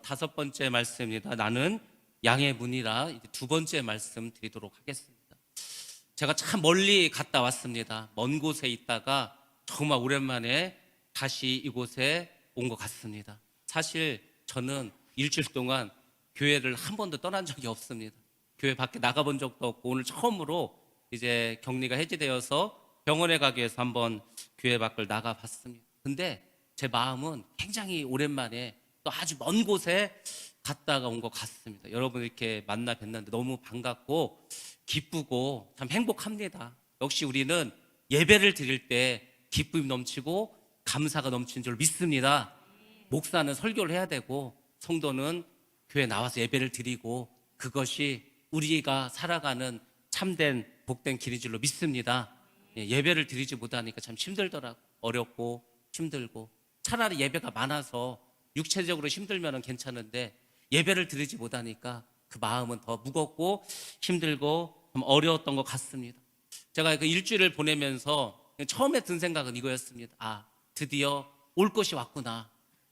다섯 번째 말씀입니다. 나는 양의 문이라 이제 두 번째 말씀 드리도록 하겠습니다. 제가 참 멀리 갔다 왔습니다. 먼 곳에 있다가 정말 오랜만에 다시 이곳에 온 것 같습니다. 사실 저는 일주일 동안 교회를 한 번도 떠난 적이 없습니다. 교회 밖에 나가본 적도 없고 오늘 처음으로 이제 격리가 해제되어서 병원에 가기 위해서 한번 교회 밖을 나가봤습니다. 근데 제 마음은 굉장히 오랜만에 또 아주 먼 곳에 갔다가 온 것 같습니다. 여러분 이렇게 만나 뵀는데 너무 반갑고 기쁘고 참 행복합니다. 역시 우리는 예배를 드릴 때 기쁨이 넘치고 감사가 넘치는 줄 믿습니다. 목사는 설교를 해야 되고 성도는 교회에 나와서 예배를 드리고 그것이 우리가 살아가는 참된 복된 길인 줄로 믿습니다. 예배를 드리지 못하니까 참 힘들더라고요. 어렵고 힘들고 차라리 예배가 많아서 육체적으로 힘들면 괜찮은데 예배를 드리지 못하니까 그 마음은 더 무겁고 힘들고 좀 어려웠던 것 같습니다. 제가 그 일주일을 보내면서 처음에 든 생각은 이거였습니다. 드디어 올 것이 왔구나.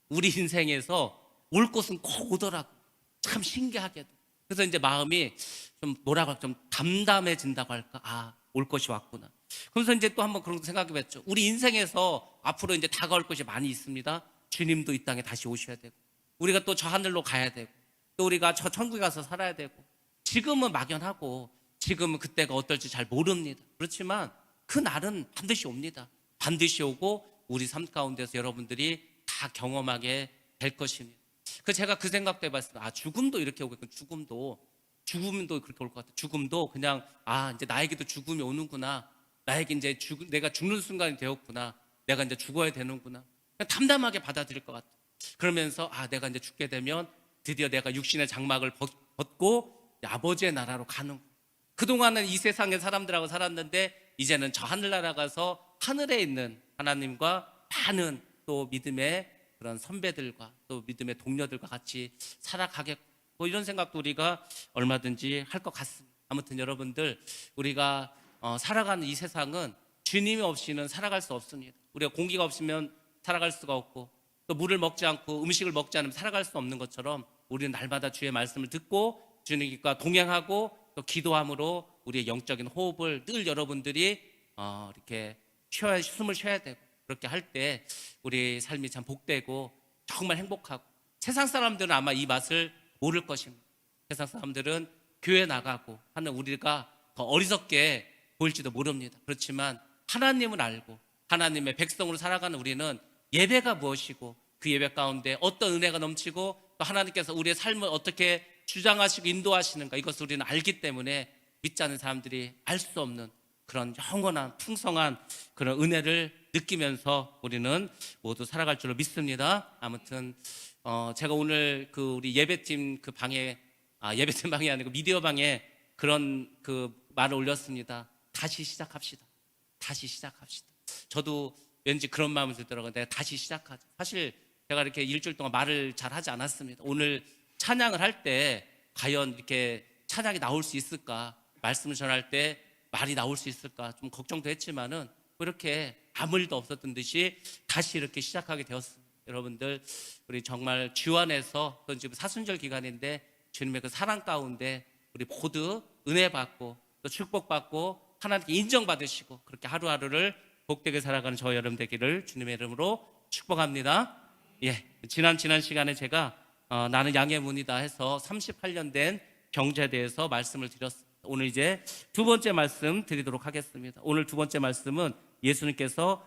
우리 인생에서 올 것은 꼭 오더라고. 참 신기하게도. 그래서 이제 마음이 좀 뭐라고 할까, 좀 담담해진다고 할까. 올 것이 왔구나. 그래서 이제 또 한번 그런 생각해봤죠. 우리 인생에서 앞으로 이제 다가올 것이 많이 있습니다. 주님도 이 땅에 다시 오셔야 되고, 우리가 또 저 하늘로 가야 되고, 또 우리가 저 천국에 가서 살아야 되고, 지금은 막연하고, 지금은 그때가 어떨지 잘 모릅니다. 그렇지만 그 날은 반드시 옵니다. 반드시 오고 우리 삶 가운데서 여러분들이 다 경험하게 될 것입니다. 제가 그 생각도 해봤어요. 죽음도 이렇게 오겠군. 죽음도 그렇게 올 것 같아요. 죽음도 그냥 이제 나에게도 죽음이 오는구나. 나에게 이제 내가 죽는 순간이 되었구나. 내가 이제 죽어야 되는구나. 그냥 담담하게 받아들일 것 같아요. 그러면서 내가 이제 죽게 되면 드디어 내가 육신의 장막을 벗고 아버지의 나라로 가는. 그동안은 이 세상의 사람들하고 살았는데 이제는 저 하늘나라 가서 하늘에 있는 하나님과 많은 또 믿음의 그런 선배들과 또 믿음의 동료들과 같이 살아가겠고 이런 생각도 우리가 얼마든지 할 것 같습니다. 아무튼 여러분들 우리가 살아가는 이 세상은 주님이 없이는 살아갈 수 없습니다. 우리가 공기가 없으면 살아갈 수가 없고 또 물을 먹지 않고 음식을 먹지 않으면 살아갈 수 없는 것처럼 우리는 날마다 주의 말씀을 듣고 주님과 동행하고 또 기도함으로 우리의 영적인 호흡을 늘 여러분들이 이렇게 숨을 쉬어야 되고 그렇게 할 때 우리 삶이 참 복되고 정말 행복하고 세상 사람들은 아마 이 맛을 모를 것입니다. 세상 사람들은 교회 나가고 하는 우리가 더 어리석게 보일지도 모릅니다. 그렇지만 하나님을 알고 하나님의 백성으로 살아가는 우리는 예배가 무엇이고 그 예배 가운데 어떤 은혜가 넘치고 또 하나님께서 우리의 삶을 어떻게 주장하시고 인도하시는가 이것을 우리는 알기 때문에 믿지 않는 사람들이 알 수 없는 그런 영원한 풍성한 그런 은혜를 느끼면서 우리는 모두 살아갈 줄로 믿습니다. 아무튼 제가 오늘 우리 예배팀 방에 예배팀 방이 아니고 미디어 방에 그런 말을 올렸습니다. 다시 시작합시다. 다시 시작합시다. 저도 왠지 그런 마음이 들더라고요. 내가 다시 시작하자. 사실 제가 이렇게 일주일 동안 말을 잘 하지 않았습니다. 오늘 찬양을 할 때 과연 이렇게 찬양이 나올 수 있을까? 말씀을 전할 때 말이 나올 수 있을까? 좀 걱정도 했지만은 이렇게 아무 일도 없었던 듯이 다시 이렇게 시작하게 되었습니다. 여러분들 우리 정말 주 안에서 또 지금 사순절 기간인데 주님의 그 사랑 가운데 우리 모두 은혜 받고 또 축복 받고 하나님께 인정받으시고 그렇게 하루하루를 복되게 살아가는 저와 여러분 되기를 주님의 이름으로 축복합니다. 지난 시간에 제가 나는 양의 문이다 해서 38년 된 경제에 대해서 말씀을 드렸습니다. 오늘 이제 두 번째 말씀 드리도록 하겠습니다. 오늘 두 번째 말씀은 예수님께서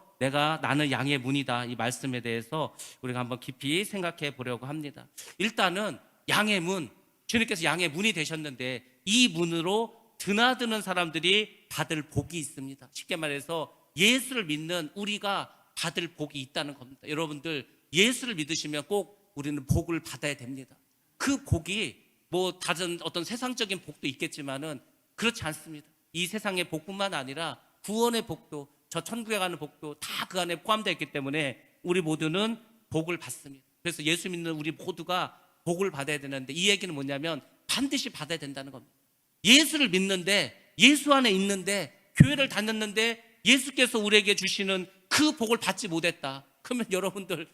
나는 양의 문이다 이 말씀에 대해서 우리가 한번 깊이 생각해 보려고 합니다. 일단은 양의 문, 주님께서 양의 문이 되셨는데 이 문으로 드나드는 사람들이 받을 복이 있습니다. 쉽게 말해서 예수를 믿는 우리가 받을 복이 있다는 겁니다. 여러분들 예수를 믿으시면 꼭 우리는 복을 받아야 됩니다. 그 복이 다른 어떤 세상적인 복도 있겠지만은 그렇지 않습니다. 이 세상의 복뿐만 아니라 구원의 복도 저 천국에 가는 복도 다 그 안에 포함되어 있기 때문에 우리 모두는 복을 받습니다. 그래서 예수 믿는 우리 모두가 복을 받아야 되는데 이 얘기는 뭐냐면 반드시 받아야 된다는 겁니다. 예수를 믿는데 예수 안에 있는데 교회를 다녔는데 예수께서 우리에게 주시는 그 복을 받지 못했다. 그러면 여러분들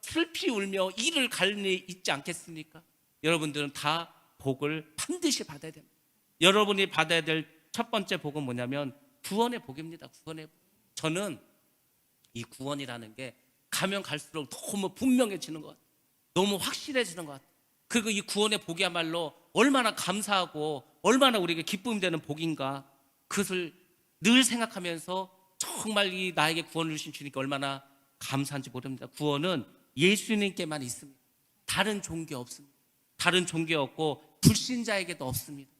슬피 울며 이를 갈니 있지 않겠습니까? 여러분들은 다 복을 반드시 받아야 됩니다. 여러분이 받아야 될 첫 번째 복은 뭐냐면 구원의 복입니다. 구원의 복. 저는 이 구원이라는 게 가면 갈수록 너무 분명해지는 것 같아요. 너무 확실해지는 것 같아요. 그리고 이 구원의 복이야말로 얼마나 감사하고 얼마나 우리에게 기쁨이 되는 복인가, 그것을 늘 생각하면서 정말 이 나에게 구원을 주신 주님께 얼마나 감사한지 모릅니다. 구원은 예수님께만 있습니다. 다른 종교 없습니다. 다른 종교 없고 불신자에게도 없습니다.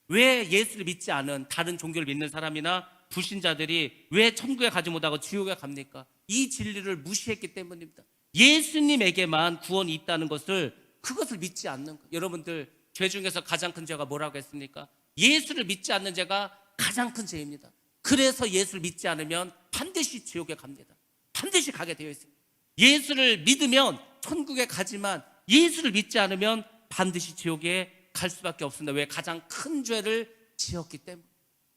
왜 예수를 믿지 않은 다른 종교를 믿는 사람이나 불신자들이 왜 천국에 가지 못하고 지옥에 갑니까? 이 진리를 무시했기 때문입니다. 예수님에게만 구원이 있다는 것을, 그것을 믿지 않는 거예요. 여러분들, 죄 중에서 가장 큰 죄가 뭐라고 했습니까? 예수를 믿지 않는 죄가 가장 큰 죄입니다. 그래서 예수를 믿지 않으면 반드시 지옥에 갑니다. 반드시 가게 되어 있습니다. 예수를 믿으면 천국에 가지만 예수를 믿지 않으면 반드시 지옥에 갈 수밖에 없습니다. 왜? 가장 큰 죄를 지었기 때문에.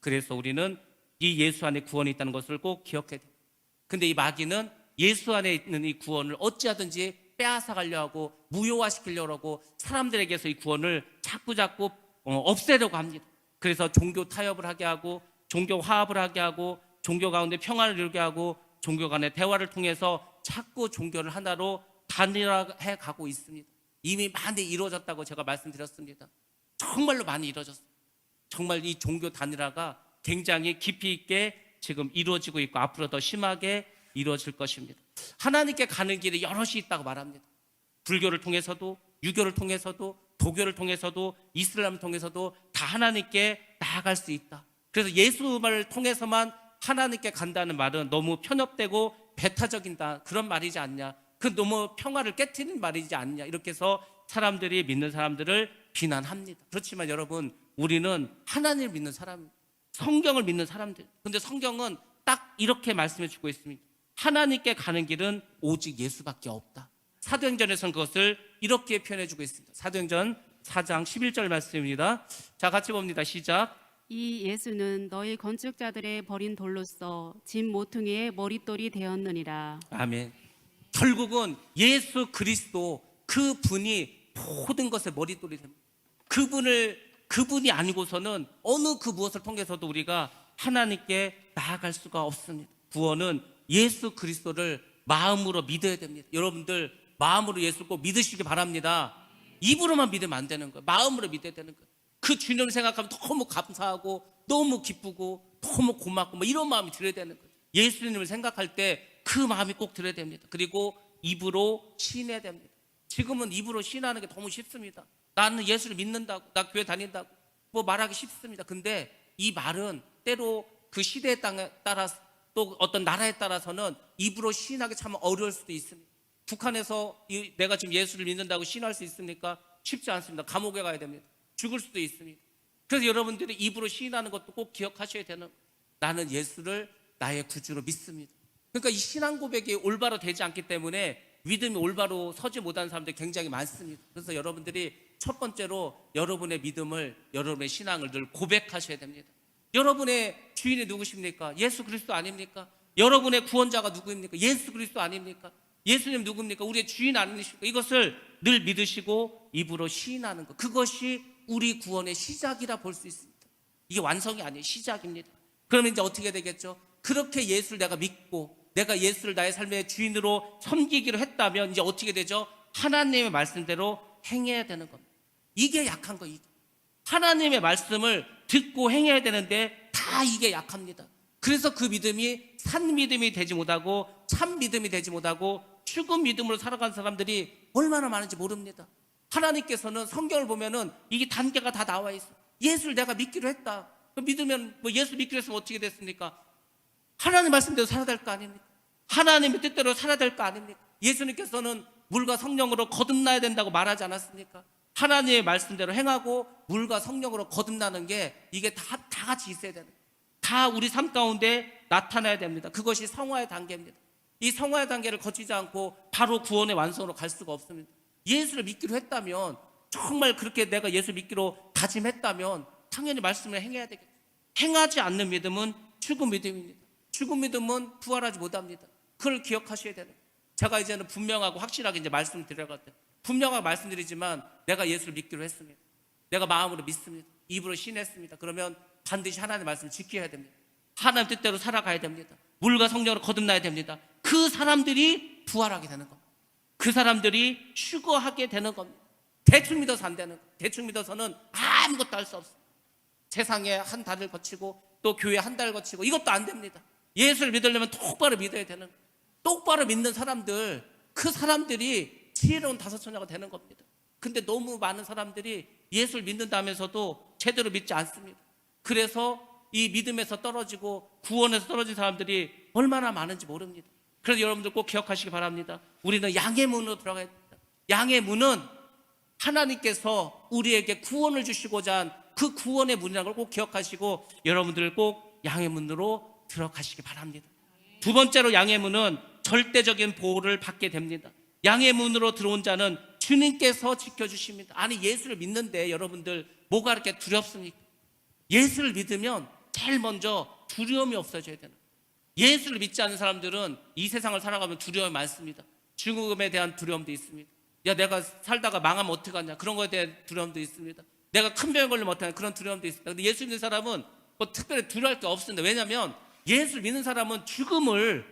그래서 우리는 이 예수 안에 구원이 있다는 것을 꼭 기억해야 돼요. 근데 이 마귀는 예수 안에 있는 이 구원을 어찌하든지 빼앗아가려고 하고 무효화시키려고 하고 사람들에게서 이 구원을 자꾸 없애려고 합니다. 그래서 종교 타협을 하게 하고 종교 화합을 하게 하고 종교 가운데 평화를 이루게 하고 종교 간의 대화를 통해서 자꾸 종교를 하나로 단일화해 가고 있습니다. 이미 많이 이루어졌다고 제가 말씀드렸습니다. 정말로 많이 이루어졌어요. 정말 이 종교 단일화가 굉장히 깊이 있게 지금 이루어지고 있고 앞으로 더 심하게 이루어질 것입니다. 하나님께 가는 길이 여럿이 있다고 말합니다. 불교를 통해서도, 유교를 통해서도, 도교를 통해서도, 이슬람을 통해서도 다 하나님께 나아갈 수 있다. 그래서 예수를 통해서만 하나님께 간다는 말은 너무 편협되고 배타적인다, 그런 말이지 않냐, 그 너무 평화를 깨트리는 말이지 않냐, 이렇게 해서 사람들이, 믿는 사람들을 비난합니다. 그렇지만 여러분, 우리는 하나님을 믿는 사람, 성경을 믿는 사람들. 근데 성경은 딱 이렇게 말씀해 주고 있습니다. 하나님께 가는 길은 오직 예수밖에 없다. 사도행전에서는 그것을 이렇게 표현해 주고 있습니다. 사도행전 4장 11절 말씀입니다. 자, 같이 봅니다. 시작. 이 예수는 너희 건축자들의 버린 돌로서 집 모퉁이의 머릿돌이 되었느니라. 아멘. 결국은 예수 그리스도, 그분이 모든 것의 머릿돌이 됩니다. 그분이 아니고서는 어느 그 무엇을 통해서도 우리가 하나님께 나아갈 수가 없습니다. 구원은 예수 그리스도를 마음으로 믿어야 됩니다. 여러분들, 마음으로 예수를 꼭 믿으시기 바랍니다. 입으로만 믿으면 안 되는 거예요. 마음으로 믿어야 되는 거예요. 그 주님을 생각하면 너무 감사하고 너무 기쁘고 너무 고맙고 뭐 이런 마음이 들어야 되는 거예요. 예수님을 생각할 때 그 마음이 꼭 들어야 됩니다. 그리고 입으로 시인해야 됩니다. 지금은 입으로 시인하는 게 너무 쉽습니다. 나는 예수를 믿는다고, 나 교회 다닌다고 뭐 말하기 쉽습니다. 근데 이 말은 때로 그 시대에 따라서 또 어떤 나라에 따라서는 입으로 시인하기 참 어려울 수도 있습니다. 북한에서 내가 지금 예수를 믿는다고 시인할 수 있습니까? 쉽지 않습니다. 감옥에 가야 됩니다. 죽을 수도 있습니다. 그래서 여러분들이 입으로 시인하는 것도 꼭 기억하셔야 되는, 나는 예수를 나의 구주로 믿습니다. 그러니까 이 신앙 고백이 올바로 되지 않기 때문에 믿음이 올바로 서지 못하는 사람들이 굉장히 많습니다. 그래서 여러분들이 첫 번째로 여러분의 믿음을, 여러분의 신앙을 늘 고백하셔야 됩니다. 여러분의 주인이 누구십니까? 예수 그리스도 아닙니까? 여러분의 구원자가 누구입니까? 예수 그리스도 아닙니까? 예수님 누굽니까? 우리의 주인 아니십니까? 이것을 늘 믿으시고 입으로 시인하는 것, 그것이 우리 구원의 시작이라 볼 수 있습니다. 이게 완성이 아니에요. 시작입니다. 그러면 이제 어떻게 되겠죠? 그렇게 예수를 내가 믿고 내가 예수를 나의 삶의 주인으로 섬기기로 했다면 이제 어떻게 되죠? 하나님의 말씀대로 행해야 되는 겁니다. 이게 약한 거예요. 하나님의 말씀을 듣고 행해야 되는데 다 이게 약합니다. 그래서 그 믿음이 산 믿음이 되지 못하고 참 믿음이 되지 못하고 죽은 믿음으로 살아간 사람들이 얼마나 많은지 모릅니다. 하나님께서는 성경을 보면은 이게 단계가 다 나와 있어요. 예수를 내가 믿기로 했다. 믿으면 뭐 예수 믿기로 했으면 어떻게 됐습니까? 하나님 말씀대로 살아야 될 거 아닙니까? 하나님의 뜻대로 살아야 될 거 아닙니까? 예수님께서는 물과 성령으로 거듭나야 된다고 말하지 않았습니까? 하나님의 말씀대로 행하고 물과 성령으로 거듭나는 게 이게 다 같이 있어야 되는, 다 우리 삶 가운데 나타나야 됩니다. 그것이 성화의 단계입니다. 이 성화의 단계를 거치지 않고 바로 구원의 완성으로 갈 수가 없습니다. 예수를 믿기로 했다면, 정말 그렇게 내가 예수 믿기로 다짐했다면 당연히 말씀을 행해야 되겠죠. 행하지 않는 믿음은 죽은 믿음입니다. 죽은 믿음은 부활하지 못합니다. 그걸 기억하셔야 되는 거예요. 제가 이제는 분명하고 확실하게 이제 말씀드려가지고 분명하게 말씀드리지만 내가 예수를 믿기로 했습니다. 내가 마음으로 믿습니다. 입으로 신했습니다. 그러면 반드시 하나님의 말씀을 지켜야 됩니다. 하나님 뜻대로 살아가야 됩니다. 물과 성령으로 거듭나야 됩니다. 그 사람들이 부활하게 되는 겁니다. 그 사람들이 휴거하게 되는 겁니다. 대충 믿어서 안 되는 거예요. 대충 믿어서는 아무것도 할 수 없어요. 세상에 한 달을 거치고 또 교회 한 달 거치고 이것도 안 됩니다. 예수를 믿으려면 똑바로 믿어야 되는 거예요. 똑바로 믿는 사람들, 그 사람들이 지혜로운 다섯처녀가 되는 겁니다. 근데 너무 많은 사람들이 예수를 믿는다면서도 제대로 믿지 않습니다. 그래서 이 믿음에서 떨어지고 구원에서 떨어진 사람들이 얼마나 많은지 모릅니다. 그래서 여러분들 꼭 기억하시기 바랍니다. 우리는 양의 문으로 들어가야 됩니다. 양의 문은 하나님께서 우리에게 구원을 주시고자 한 그 구원의 문이라는 걸 꼭 기억하시고 여러분들 꼭 양의 문으로 들어가시기 바랍니다. 두 번째로 양의 문은 절대적인 보호를 받게 됩니다. 양의 문으로 들어온 자는 주님께서 지켜주십니다. 아니 예수를 믿는데 여러분들 뭐가 그렇게 두렵습니까? 예수를 믿으면 제일 먼저 두려움이 없어져야 되는 거예요. 예수를 믿지 않는 사람들은 이 세상을 살아가면 두려움이 많습니다. 죽음에 대한 두려움도 있습니다. 야 내가 살다가 망하면 어떡하냐 그런 거에 대한 두려움도 있습니다. 내가 큰 병에 걸리면 어떡하냐 그런 두려움도 있습니다. 근데 예수 믿는 사람은 뭐 특별히 두려워할 게 없습니다. 왜냐하면 예수 믿는 사람은 죽음의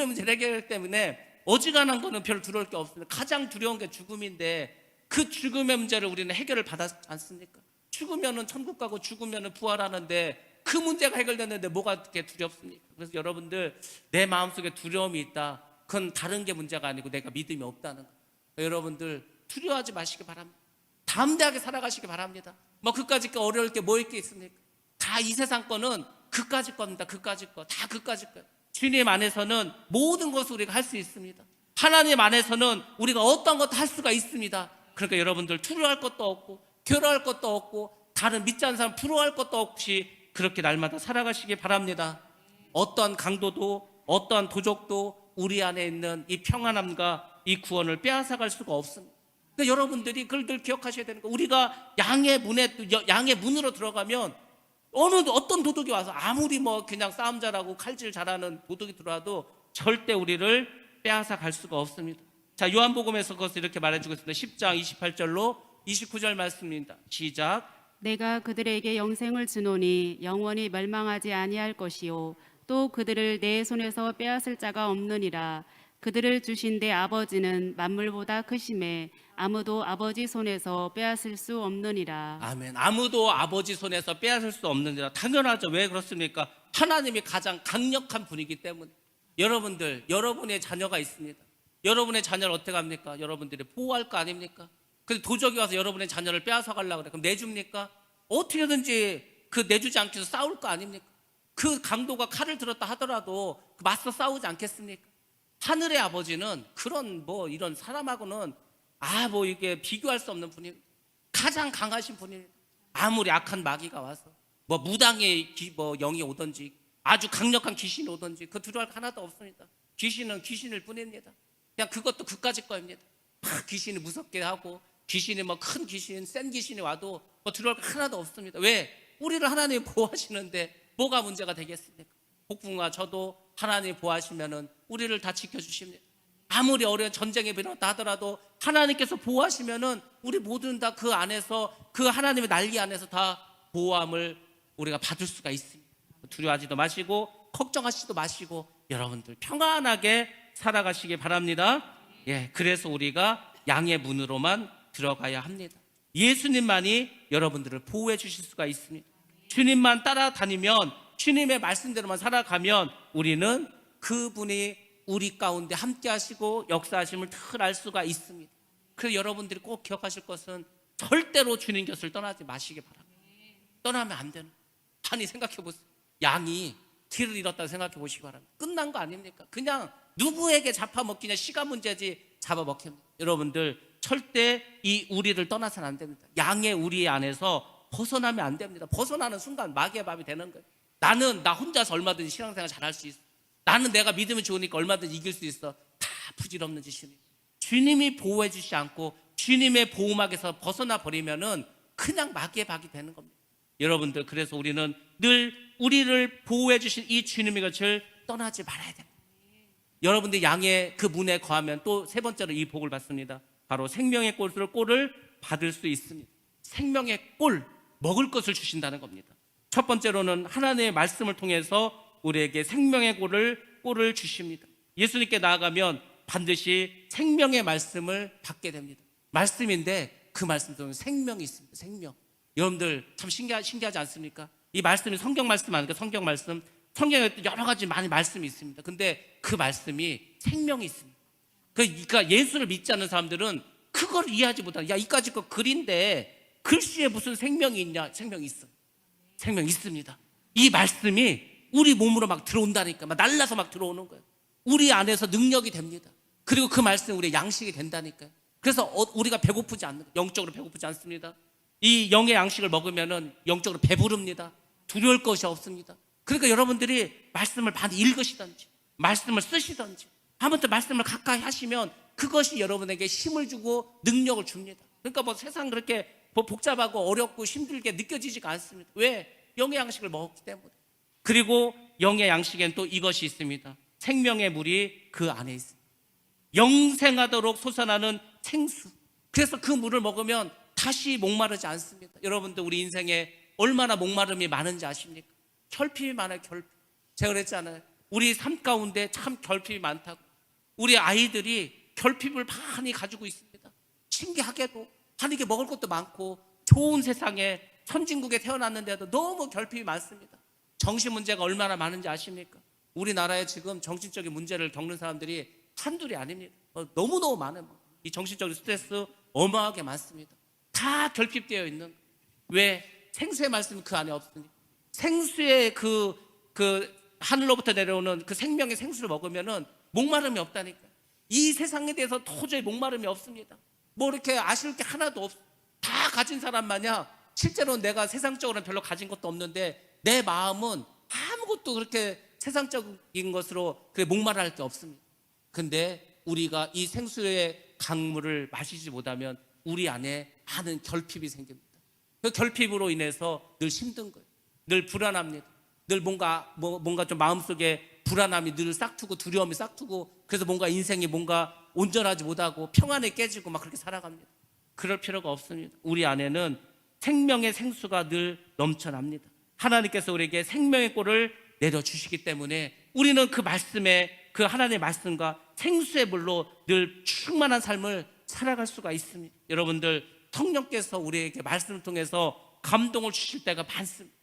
문제를 해결하기 때문에 어지간한 거는 별로 두려울 게 없습니다. 가장 두려운 게 죽음인데 그 죽음의 문제를 우리는 해결을 받았지 않습니까? 죽으면은 천국 가고 죽으면은 부활하는데 그 문제가 해결됐는데 뭐가 그렇게 두렵습니까? 그래서 여러분들 내 마음속에 두려움이 있다. 그건 다른 게 문제가 아니고 내가 믿음이 없다는 거예요. 여러분들 두려워하지 마시기 바랍니다. 담대하게 살아가시기 바랍니다. 뭐 그까짓 거 어려울 게 뭐 있게 있습니까? 다 이 세상 거는 그까짓 겁니다. 그까짓 거. 다 그까짓 거. 주님 안에서는 모든 것을 우리가 할 수 있습니다. 하나님 안에서는 우리가 어떤 것도 할 수가 있습니다. 그러니까 여러분들 두려워할 것도 없고 괴로워할 것도 없고 다른 믿지 않는 사람 부러워할 것도 없이 그렇게 날마다 살아가시기 바랍니다. 어떠한 강도도 어떠한 도적도 우리 안에 있는 이 평안함과 이 구원을 빼앗아갈 수가 없습니다. 그러니까 여러분들이 그걸 늘 기억하셔야 되는 거예요. 우리가 양의 문으로 들어가면 어떤 도둑이 와서 아무리 뭐 그냥 싸움 잘하고 칼질 잘하는 도둑이 들어와도 절대 우리를 빼앗아 갈 수가 없습니다. 자, 요한복음에서 그것을 이렇게 말해주고 있습니다. 10장 28절로 29절 말씀입니다. 시작. 내가 그들에게 영생을 주노니 영원히 멸망하지 아니할 것이요 또 그들을 내 손에서 빼앗을 자가 없느니라. 그들을 주신 내 아버지는 만물보다 크심에 아무도 아버지 손에서 빼앗을 수 없느니라. 아멘. 아무도 아버지 손에서 빼앗을 수 없느니라. 당연하죠. 왜 그렇습니까? 하나님이 가장 강력한 분이기 때문에. 여러분들, 여러분의 자녀가 있습니다. 여러분의 자녀를 어떻게 합니까? 여러분들이 보호할 거 아닙니까? 근데 도적이 와서 여러분의 자녀를 빼앗아 가려고 그래. 그럼 내줍니까? 어떻게든지 그 내주지 않기 위해서 싸울 거 아닙니까? 그 강도가 칼을 들었다 하더라도 맞서 싸우지 않겠습니까? 하늘의 아버지는 그런 뭐 이런 사람하고는 뭐 이게 비교할 수 없는 분입니다. 가장 강하신 분입니다. 아무리 악한 마귀가 와서 뭐 무당의 뭐 영이 오든지 아주 강력한 귀신이 오든지 그 두려워할 거 하나도 없습니다. 귀신은 귀신일 뿐입니다. 그냥 그것도 그까짓 거입니다. 막 귀신이 무섭게 하고 귀신이 뭐 큰 귀신, 센 귀신이 와도 뭐 두려워할 거 하나도 없습니다. 왜? 우리를 하나님이 보호하시는데 뭐가 문제가 되겠습니까? 복붕아 저도 하나님이 보호하시면은 우리를 다 지켜주십니다. 아무리 어려운 전쟁에 일어났다 하더라도 하나님께서 보호하시면은 우리 모두는 다 그 안에서 그 하나님의 난리 안에서 다 보호함을 우리가 받을 수가 있습니다. 두려워하지도 마시고 걱정하시지도 마시고 여러분들 평안하게 살아가시기 바랍니다. 예, 그래서 우리가 양의 문으로만 들어가야 합니다. 예수님만이 여러분들을 보호해 주실 수가 있습니다. 주님만 따라다니면 주님의 말씀대로만 살아가면 우리는 그분이 우리 가운데 함께 하시고 역사하심을 늘 알 수가 있습니다. 그래서 여러분들이 꼭 기억하실 것은 절대로 주님 곁을 떠나지 마시기 바랍니다. 떠나면 안 되는. 아니 생각해 보세요. 양이 길을 잃었다고 생각해 보시기 바랍니다. 끝난 거 아닙니까? 그냥 누구에게 잡아먹기냐 시간 문제지 잡아먹힙니다. 여러분들 절대 이 우리를 떠나서는 안 됩니다. 양의 우리 안에서 벗어나면 안 됩니다. 벗어나는 순간 마귀의 밥이 되는 거예요. 나 혼자서 얼마든지 신앙생활 잘할 수 있어. 나는 내가 믿음이 좋으니까 얼마든지 이길 수 있어. 다 부질없는 짓입니다. 주님이 보호해 주시지 않고 주님의 보호막에서 벗어나 버리면은 그냥 마귀의 박이 되는 겁니다. 여러분들 그래서 우리는 늘 우리를 보호해 주신 이 주님의 것을 떠나지 말아야 됩니다. 여러분들 양의 그 문에 거하면 또 세 번째로 이 복을 받습니다. 바로 생명의 꼴을 받을 수 있습니다. 생명의 꼴, 먹을 것을 주신다는 겁니다. 첫 번째로는 하나님의 말씀을 통해서 우리에게 생명의 꼴을 주십니다. 예수님께 나아가면 반드시 생명의 말씀을 받게 됩니다. 말씀인데 그 말씀 속에 생명이 있습니다. 생명. 여러분들 참 신기하지 않습니까? 이 말씀이 성경 말씀 아닙니까? 성경 말씀. 성경에 여러 가지 많은 말씀이 있습니다. 근데 그 말씀이 생명이 있습니다. 그러니까 예수를 믿지 않는 사람들은 그걸 이해하지 못한다. 야, 이까짓 거 글인데 글씨에 무슨 생명이 있냐? 생명이 있어. 생명이 있습니다. 이 말씀이 우리 몸으로 막 들어온다니까. 막 날라서 막 들어오는 거예요. 우리 안에서 능력이 됩니다. 그리고 그 말씀이 우리의 양식이 된다니까요. 그래서 우리가 배고프지 않는, 영적으로 배고프지 않습니다. 이 영의 양식을 먹으면은 영적으로 배부릅니다. 두려울 것이 없습니다. 그러니까 여러분들이 말씀을 많이 읽으시든지 말씀을 쓰시든지 아무튼 말씀을 가까이 하시면 그것이 여러분에게 힘을 주고 능력을 줍니다. 그러니까 뭐 세상 그렇게 복잡하고 어렵고 힘들게 느껴지지가 않습니다. 왜? 영의 양식을 먹었기 때문에. 그리고 영의 양식엔 또 이것이 있습니다. 생명의 물이 그 안에 있습니다. 영생하도록 솟아나는 생수. 그래서 그 물을 먹으면 다시 목마르지 않습니다. 여러분들 우리 인생에 얼마나 목마름이 많은지 아십니까? 결핍이 많아요. 결핍. 제가 그랬잖아요. 우리 삶 가운데 참 결핍이 많다고. 우리 아이들이 결핍을 많이 가지고 있습니다. 신기하게도 하늘에 먹을 것도 많고 좋은 세상에 선진국에 태어났는데도 너무 결핍이 많습니다. 정신 문제가 얼마나 많은지 아십니까? 우리나라에 지금 정신적인 문제를 겪는 사람들이 한둘이 아닙니다. 너무너무 많아요. 이 정신적인 스트레스 어마어마하게 많습니다. 다 결핍되어 있는 거예요. 왜? 생수의 말씀이 그 안에 없으니. 생수의 그 하늘로부터 내려오는 그 생명의 생수를 먹으면은 목마름이 없다니까요. 이 세상에 대해서 도저히 목마름이 없습니다. 뭐 이렇게 아쉬울 게 하나도 없어. 다 가진 사람 마냥 실제로는 내가 세상적으로는 별로 가진 것도 없는데 내 마음은 아무것도 그렇게 세상적인 것으로 목마를 게 없습니다. 근데 우리가 이 생수의 강물을 마시지 못하면 우리 안에 많은 결핍이 생깁니다. 그 결핍으로 인해서 늘 힘든 거예요. 늘 불안합니다. 늘 뭔가 좀 마음속에 불안함이 늘 싹트고 두려움이 싹트고 그래서 뭔가 인생이 뭔가 온전하지 못하고 평안에 깨지고 막 그렇게 살아갑니다. 그럴 필요가 없습니다. 우리 안에는 생명의 생수가 늘 넘쳐납니다. 하나님께서 우리에게 생명의 꼴을 내려주시기 때문에 우리는 그 말씀에 그 하나님의 말씀과 생수의 물로 늘 충만한 삶을 살아갈 수가 있습니다. 여러분들 성령께서 우리에게 말씀을 통해서 감동을 주실 때가 많습니다.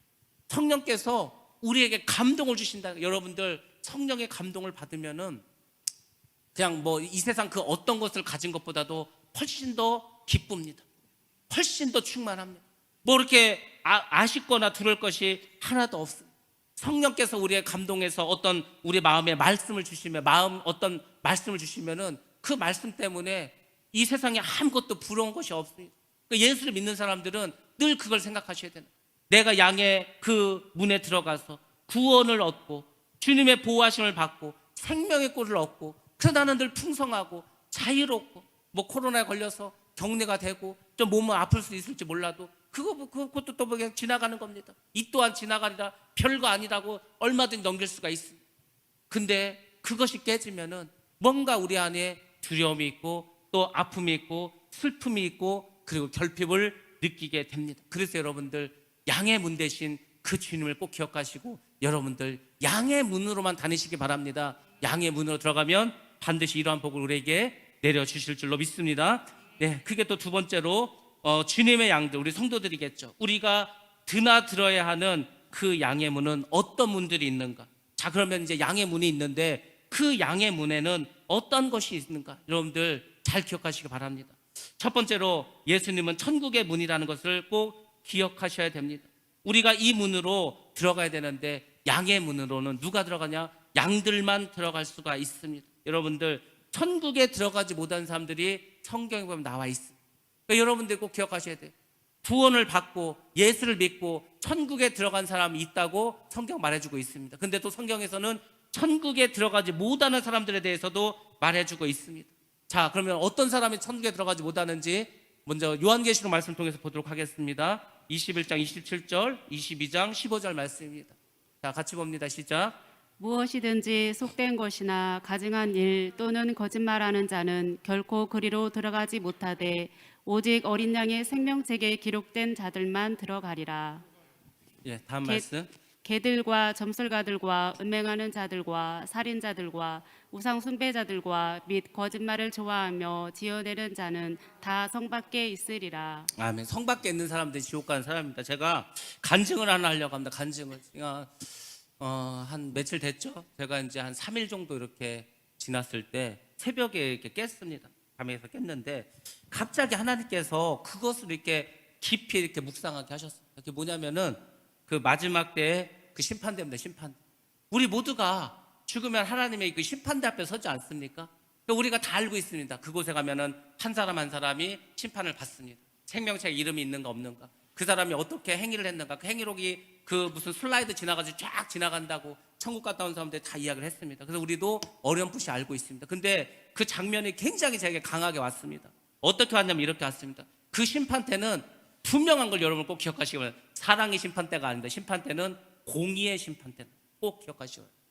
성령께서 우리에게 감동을 주신다. 여러분들 성령의 감동을 받으면은 그냥 뭐 이 세상 그 어떤 것을 가진 것보다도 훨씬 더 기쁩니다. 훨씬 더 충만합니다. 뭐 이렇게 아쉽거나 두려울 것이 하나도 없습니다. 성령께서 우리의 감동해서 어떤 우리 마음에 말씀을 주시면 어떤 말씀을 주시면은 그 말씀 때문에 이 세상에 아무것도 부러운 것이 없습니다. 예수를 믿는 사람들은 늘 그걸 생각하셔야 되는 거예요. 내가 양의 그 문에 들어가서 구원을 얻고 주님의 보호하심을 받고 생명의 꼴을 얻고 그래서 나는 늘 풍성하고 자유롭고 뭐 코로나에 걸려서 격리가 되고 좀 몸은 아플 수 있을지 몰라도 그것도 또 그냥 지나가는 겁니다. 이 또한 지나가리라 별거 아니라고 얼마든지 넘길 수가 있습니다. 근데 그것이 깨지면은 뭔가 우리 안에 두려움이 있고 또 아픔이 있고 슬픔이 있고 그리고 결핍을 느끼게 됩니다. 그래서 여러분들 양의 문 대신 그 주님을 꼭 기억하시고 여러분들 양의 문으로만 다니시기 바랍니다. 양의 문으로 들어가면 반드시 이러한 복을 우리에게 내려주실 줄로 믿습니다. 네, 그게 또 두 번째로 주님의 양들, 우리 성도들이겠죠. 우리가 드나들어야 하는 그 양의 문은 어떤 문들이 있는가? 자, 그러면 이제 양의 문이 있는데 그 양의 문에는 어떤 것이 있는가? 여러분들 잘 기억하시기 바랍니다. 첫 번째로 예수님은 천국의 문이라는 것을 꼭 기억하셔야 됩니다. 우리가 이 문으로 들어가야 되는데 양의 문으로는 누가 들어가냐? 양들만 들어갈 수가 있습니다. 여러분들 천국에 들어가지 못한 사람들이 성경에 보면 나와 있습니다. 그러니까 여러분들 꼭 기억하셔야 돼요. 구원을 받고 예수를 믿고 천국에 들어간 사람이 있다고 성경 말해주고 있습니다. 근데 또 성경에서는 천국에 들어가지 못하는 사람들에 대해서도 말해주고 있습니다. 자, 그러면 어떤 사람이 천국에 들어가지 못하는지 먼저 요한계시록 말씀 통해서 보도록 하겠습니다. 21장 27절, 22장 15절 말씀입니다. 자, 같이 봅니다. 시작. 무엇이든지 속된 것이나 가증한 일 또는 거짓말하는 자는 결코 그리로 들어가지 못하되 오직 어린 양의 생명책에 기록된 자들만 들어가리라. 예, 다음 개, 말씀. 개들과 점술가들과 음행하는 자들과 살인자들과 우상 숭배자들과 및 거짓말을 좋아하며 지어내는 자는 다 성 밖에 있으리라. 아멘. 성 밖에 있는 사람들이 지옥 가는 사람입니다. 제가 간증을 하나 하려고 합니다. 간증을. 제가 한 며칠 됐죠? 제가 이제 한 3일 정도 이렇게 지났을 때 새벽에 이렇게 깼습니다. 밤에서 깼는데 갑자기 하나님께서 그것을 이렇게 깊이 이렇게 묵상하게 하셨습니다. 그게 뭐냐면은 그 마지막 때에 그 심판대입니다. 심판대. 우리 모두가 죽으면 하나님의 그 심판대 앞에 서지 않습니까? 그러니까 우리가 다 알고 있습니다. 그곳에 가면은 한 사람 한 사람이 심판을 받습니다. 생명책에 이름이 있는가 없는가, 그 사람이 어떻게 행위를 했는가, 그 행위록이 그 무슨 슬라이드 지나가지고 쫙 지나간다고 천국 갔다 온 사람들 다 이야기를 했습니다. 그래서 우리도 어렴풋이 알고 있습니다. 근데 그 장면이 굉장히 제게 강하게 왔습니다. 어떻게 왔냐면 이렇게 왔습니다. 그 심판대는 분명한 걸 여러분 꼭 기억하시기 바랍니다. 사랑의 심판대가 아닙니다. 심판대는 공의의 심판대는 꼭 기억하시기 바랍니다.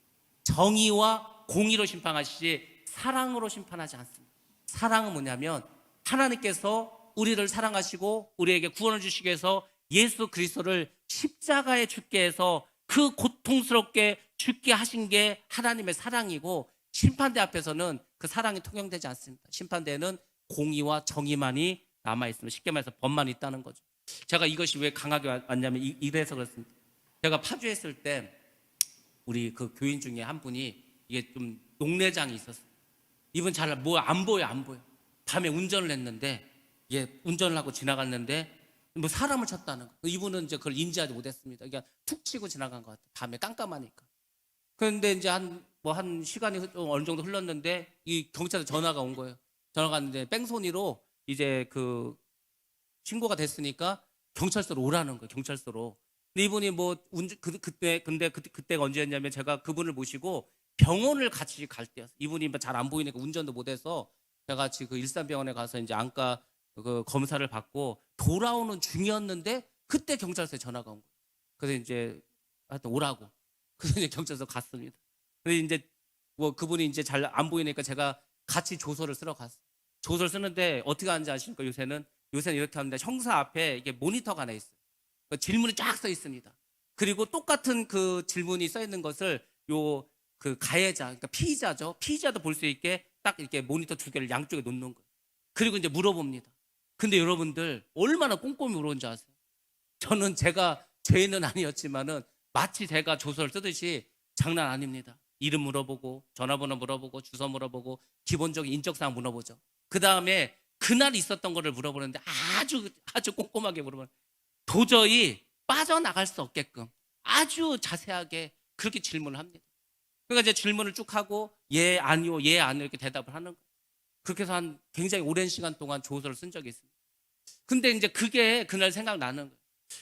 정의와 공의로 심판하시지 사랑으로 심판하지 않습니다. 사랑은 뭐냐면 하나님께서 우리를 사랑하시고 우리에게 구원을 주시기 위해서 예수 그리스도를 십자가에 죽게 해서 그 고통스럽게 죽게 하신 게 하나님의 사랑이고, 심판대 앞에서는 그 사랑이 통용되지 않습니다. 심판대에는 공의와 정의만이 남아있습니다. 쉽게 말해서 법만 있다는 거죠. 제가 이것이 왜 강하게 왔냐면 이래서 그렇습니다. 제가 파주에 있을 때 우리 그 교인 중에 한 분이 이게 좀 녹내장이 있었어요. 이분 잘 뭐 안 보여. 밤에 운전을 했는데 운전을 하고 지나갔는데 뭐 사람을 쳤다는 거. 이분은 이제 그걸 인지하지 못했습니다. 그러니까 툭 치고 지나간 것 같아요. 밤에 깜깜하니까. 그런데 이제 한 시간이 어느 정도 흘렀는데 이 경찰서 전화가 온 거예요. 전화가 왔는데 뺑소니로 이제 그 신고가 됐으니까 경찰서로 오라는 거예요. 경찰서로. 근데 이분이 뭐 그때가 언제였냐면 제가 그분을 모시고 병원을 같이 갈 때였어요. 이분이 잘 안 보이니까 운전도 못해서 제가 같이 그 일산병원에 가서 이제 안과 그 검사를 받고 돌아오는 중이었는데 그때 경찰서에 전화가 온 거예요. 그래서 이제 하여튼 오라고. 그래서 이제 경찰서 갔습니다. 근데 이제 뭐 그분이 이제 잘 안 보이니까 제가 같이 조서를 쓰러 갔어요. 조서를 쓰는데 어떻게 하는지 아십니까? 요새는 이렇게 합니다. 형사 앞에 이게 모니터가 하나 있어요. 그 질문이 쫙 써 있습니다. 그리고 똑같은 그 질문이 써 있는 것을 그 가해자, 그러니까 피의자죠. 피의자도 볼 수 있게 딱 이렇게 모니터 2개를 양쪽에 놓는 거예요. 그리고 이제 물어봅니다. 근데 여러분들 얼마나 꼼꼼히 물어본지 아세요? 저는 제가 죄인은 아니었지만은 마치 제가 조서를 쓰듯이 장난 아닙니다. 이름 물어보고 전화번호 물어보고 주소 물어보고 기본적인 인적사항 물어보죠. 그 다음에 그날 있었던 거를 물어보는데 아주 꼼꼼하게 물어보는, 도저히 빠져나갈 수 없게끔 아주 자세하게 그렇게 질문을 합니다. 그러니까 이제 질문을 쭉 하고 예 아니요 이렇게 대답을 하는 거예요. 그렇게 해서 한 굉장히 오랜 시간 동안 조서를 쓴 적이 있습니다. 근데 이제 그게 그날 생각나는 거예요.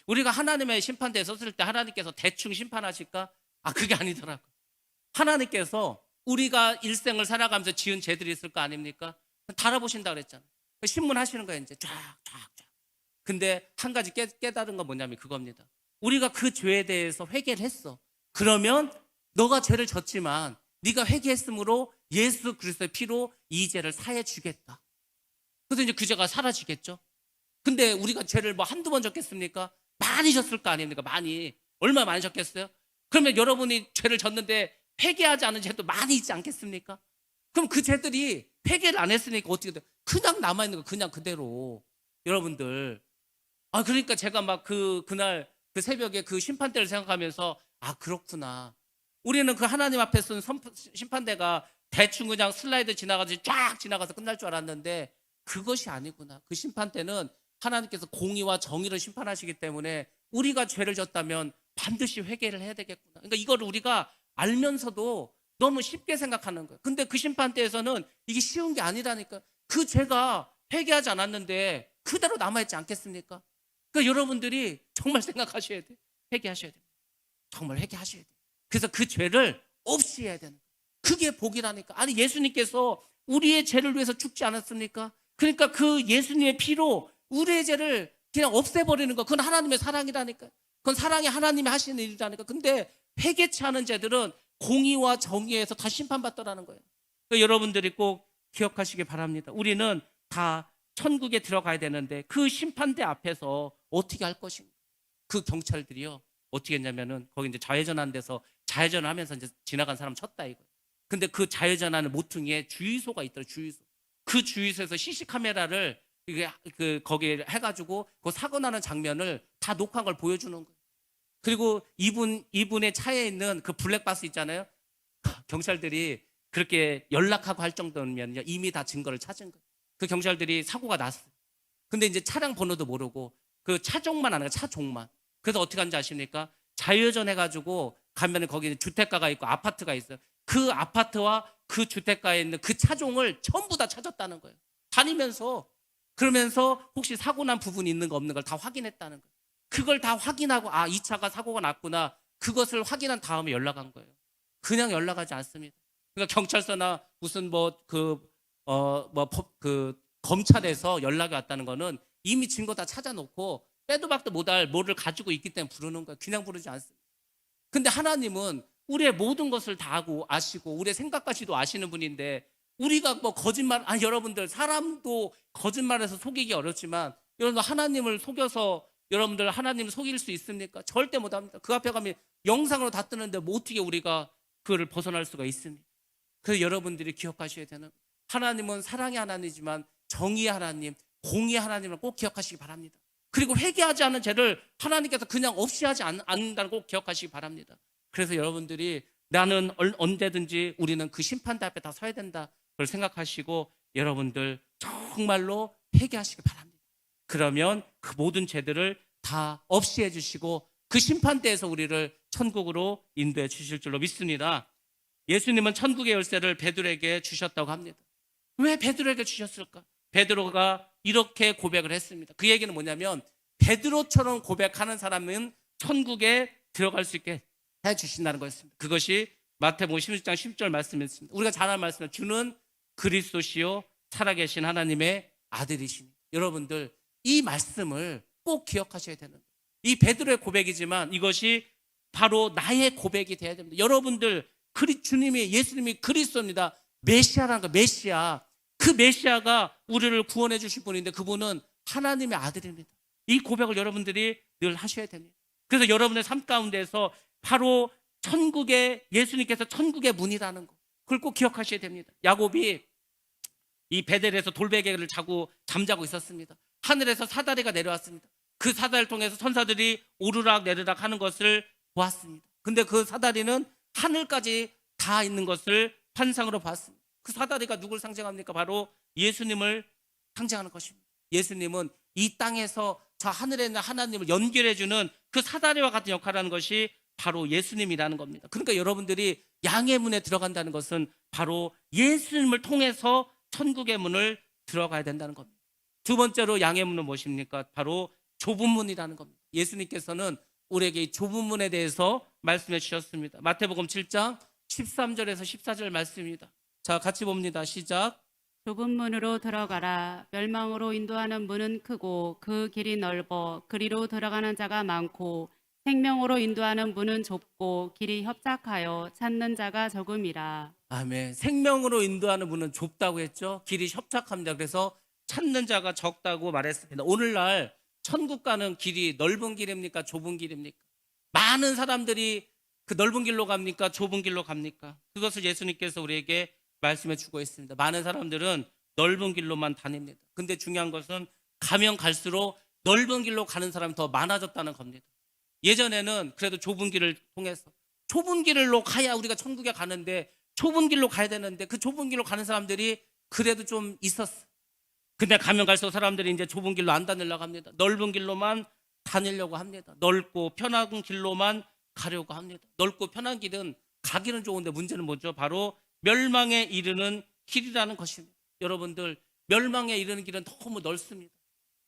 우리가 하나님의 심판대에 섰을 때 하나님께서 대충 심판하실까? 그게 아니더라고요. 하나님께서 우리가 일생을 살아가면서 지은 죄들이 있을 거 아닙니까? 달아보신다 그랬잖아요. 신문하시는 거예요. 이제 쫙. 근데 한 가지 깨달은 건 뭐냐면 그겁니다. 우리가 그 죄에 대해서 회개를 했어. 그러면 너가 죄를 졌지만 네가 회개했으므로 예수 그리스도의 피로 이 죄를 사해 주겠다. 그래서 이제 그 죄가 사라지겠죠. 근데 우리가 죄를 뭐 한두 번 졌겠습니까? 많이 졌을 거 아닙니까? 얼마나 많이 졌겠어요? 그러면 여러분이 죄를 졌는데 회개하지 않은 죄도 많이 있지 않겠습니까? 그럼 그 죄들이 회개를 안 했으니까 어떻게 돼요? 그냥 남아있는 거, 그냥 그대로. 여러분들. 그러니까 제가 막 그날 그 새벽에 그 심판대를 생각하면서 그렇구나. 우리는 그 하나님 앞에 쓴 심판대가 대충 그냥 슬라이드 지나가서 쫙 지나가서 끝날 줄 알았는데 그것이 아니구나. 그 심판대는 하나님께서 공의와 정의를 심판하시기 때문에 우리가 죄를 졌다면 반드시 회개를 해야 되겠구나. 그러니까 이걸 우리가 알면서도 너무 쉽게 생각하는 거예요. 근데 그 심판대에서는 이게 쉬운 게 아니라니까. 그 죄가 회개하지 않았는데 그대로 남아있지 않겠습니까? 그러니까 여러분들이 정말 생각하셔야 돼요. 회개하셔야 돼요. 정말 회개하셔야 돼요. 그래서 그 죄를 없이 해야 되는 거예요. 그게 복이라니까. 아니 예수님께서 우리의 죄를 위해서 죽지 않았습니까? 그러니까 그 예수님의 피로 우리의 죄를 그냥 없애버리는 거, 그건 하나님의 사랑이라니까요. 그건 사랑이 하나님이 하시는 일이라니까. 근데 회개치 않은 죄들은 공의와 정의에서 다 심판받더라는 거예요. 그러니까 여러분들이 꼭 기억하시기 바랍니다. 우리는 다 천국에 들어가야 되는데 그 심판대 앞에서 어떻게 할 것인가. 그 경찰들이요, 어떻게 했냐면은 거기 이제 좌회전한 데서 좌회전하면서 이제 지나간 사람 쳤다 이거. 근데 그 좌회전하는 모퉁이에 주유소가 있더라, 주유소. 그 주유소에서 CC 카메라를 이게 거기에 해가지고 그 사고 나는 장면을 다 녹화한 걸 보여주는 거예요. 그리고 이분의 차에 있는 그 블랙박스 있잖아요. 경찰들이 그렇게 연락하고 할 정도면요, 이미 다 증거를 찾은 거예요. 그 경찰들이 사고가 났어요. 근데 이제 차량 번호도 모르고 그 차종만 아는 거예요, 차종만. 그래서 어떻게 하는지 아십니까? 좌회전 해가지고 가면은 거기 주택가가 있고 아파트가 있어요. 그 아파트와 그 주택가에 있는 그 차종을 전부 다 찾았다는 거예요. 다니면서. 그러면서 혹시 사고 난 부분이 있는 거 없는 걸 다 확인했다는 거예요. 그걸 다 확인하고 아, 이 차가 사고가 났구나. 그것을 확인한 다음에 연락한 거예요. 그냥 연락하지 않습니다. 그러니까 경찰서나 무슨 검찰에서 연락이 왔다는 거는 이미 증거 다 찾아놓고 빼도 박도 못할 뭐를 가지고 있기 때문에 부르는 거예요. 그냥 부르지 않습니다. 근데 하나님은 우리의 모든 것을 다 하고 아시고 우리의 생각까지도 아시는 분인데 우리가 뭐 거짓말, 여러분들 사람도 거짓말해서 속이기 어렵지만 여러분들 하나님을 속여서 여러분들 하나님을 속일 수 있습니까? 절대 못합니다. 그 앞에 가면 영상으로 다 뜨는데 뭐 어떻게 우리가 그를 벗어날 수가 있습니까? 그래서 여러분들이 기억하셔야 되는, 하나님은 사랑의 하나님이지만 정의의 하나님, 공의의 하나님을 꼭 기억하시기 바랍니다. 그리고 회개하지 않은 죄를 하나님께서 그냥 없이 하지 않는다는 꼭 기억하시기 바랍니다. 그래서 여러분들이 나는 언제든지 우리는 그 심판대 앞에 다 서야 된다, 그걸 생각하시고 여러분들 정말로 회개하시기 바랍니다. 그러면 그 모든 죄들을 다 없이 해주시고 그 심판대에서 우리를 천국으로 인도해 주실 줄로 믿습니다. 예수님은 천국의 열쇠를 베드로에게 주셨다고 합니다. 왜 베드로에게 주셨을까? 베드로가 이렇게 고백을 했습니다. 그 얘기는 뭐냐면 베드로처럼 고백하는 사람은 천국에 들어갈 수 있게 해주신다는 거였습니다. 그것이 마태복음 16장 10절 말씀이었습니다. 우리가 잘 아는 말씀은 주는 그리스도시요 살아계신 하나님의 아들이십니다. 여러분들 이 말씀을 꼭 기억하셔야 되는 거예요. 이 베드로의 고백이지만 이것이 바로 나의 고백이 돼야 됩니다. 여러분들 주님이, 예수님이 그리스도입니다. 메시아라는 거, 메시아. 그 메시아가 우리를 구원해 주실 분인데 그분은 하나님의 아들입니다. 이 고백을 여러분들이 늘 하셔야 됩니다. 그래서 여러분의 삶 가운데서 바로 예수님께서 천국의 문이라는 거, 그걸 꼭 기억하셔야 됩니다. 야곱이 이 베델에서 돌베개를 잠자고 있었습니다. 하늘에서 사다리가 내려왔습니다. 그 사다리를 통해서 천사들이 오르락 내리락 하는 것을 보았습니다. 근데 그 사다리는 하늘까지 다 있는 것을 환상으로 봤습니다. 그 사다리가 누굴 상징합니까? 바로 예수님을 상징하는 것입니다. 예수님은 이 땅에서 저 하늘에 있는 하나님을 연결해주는 그 사다리와 같은 역할을 하는 것이 바로 예수님이라는 겁니다. 그러니까 여러분들이 양의 문에 들어간다는 것은 바로 예수님을 통해서 천국의 문을 들어가야 된다는 겁니다. 두 번째로 양의 문은 무엇입니까? 바로 좁은 문이라는 겁니다. 예수님께서는 우리에게 이 좁은 문에 대해서 말씀해 주셨습니다. 마태복음 7장 13절에서 14절 말씀입니다. 자, 같이 봅니다. 시작. 좁은 문으로 들어가라. 멸망으로 인도하는 문은 크고 그 길이 넓어 그리로 들어가는 자가 많고 생명으로 인도하는 문은 좁고 길이 협착하여 찾는 자가 적음이라. 아멘. 생명으로 인도하는 문은 좁다고 했죠. 길이 협착합니다. 그래서 찾는 자가 적다고 말했습니다. 오늘날 천국 가는 길이 넓은 길입니까? 좁은 길입니까? 많은 사람들이 그 넓은 길로 갑니까? 좁은 길로 갑니까? 그것을 예수님께서 우리에게 말씀해 주고 있습니다. 많은 사람들은 넓은 길로만 다닙니다. 근데 중요한 것은 가면 갈수록 넓은 길로 가는 사람이 더 많아졌다는 겁니다. 예전에는 그래도 좁은 길을 통해서 좁은 길로 가야 우리가 천국에 가는데 좁은 길로 가야 되는데 그 좁은 길로 가는 사람들이 그래도 좀 있었어. 근데 가면 갈수록 사람들이 이제 좁은 길로 안 다니려고 합니다. 넓은 길로만 다니려고 합니다. 넓고 편한 길로만 가려고 합니다. 넓고 편한 길은 가기는 좋은데 문제는 뭐죠? 바로 멸망에 이르는 길이라는 것입니다. 여러분들 멸망에 이르는 길은 너무 넓습니다.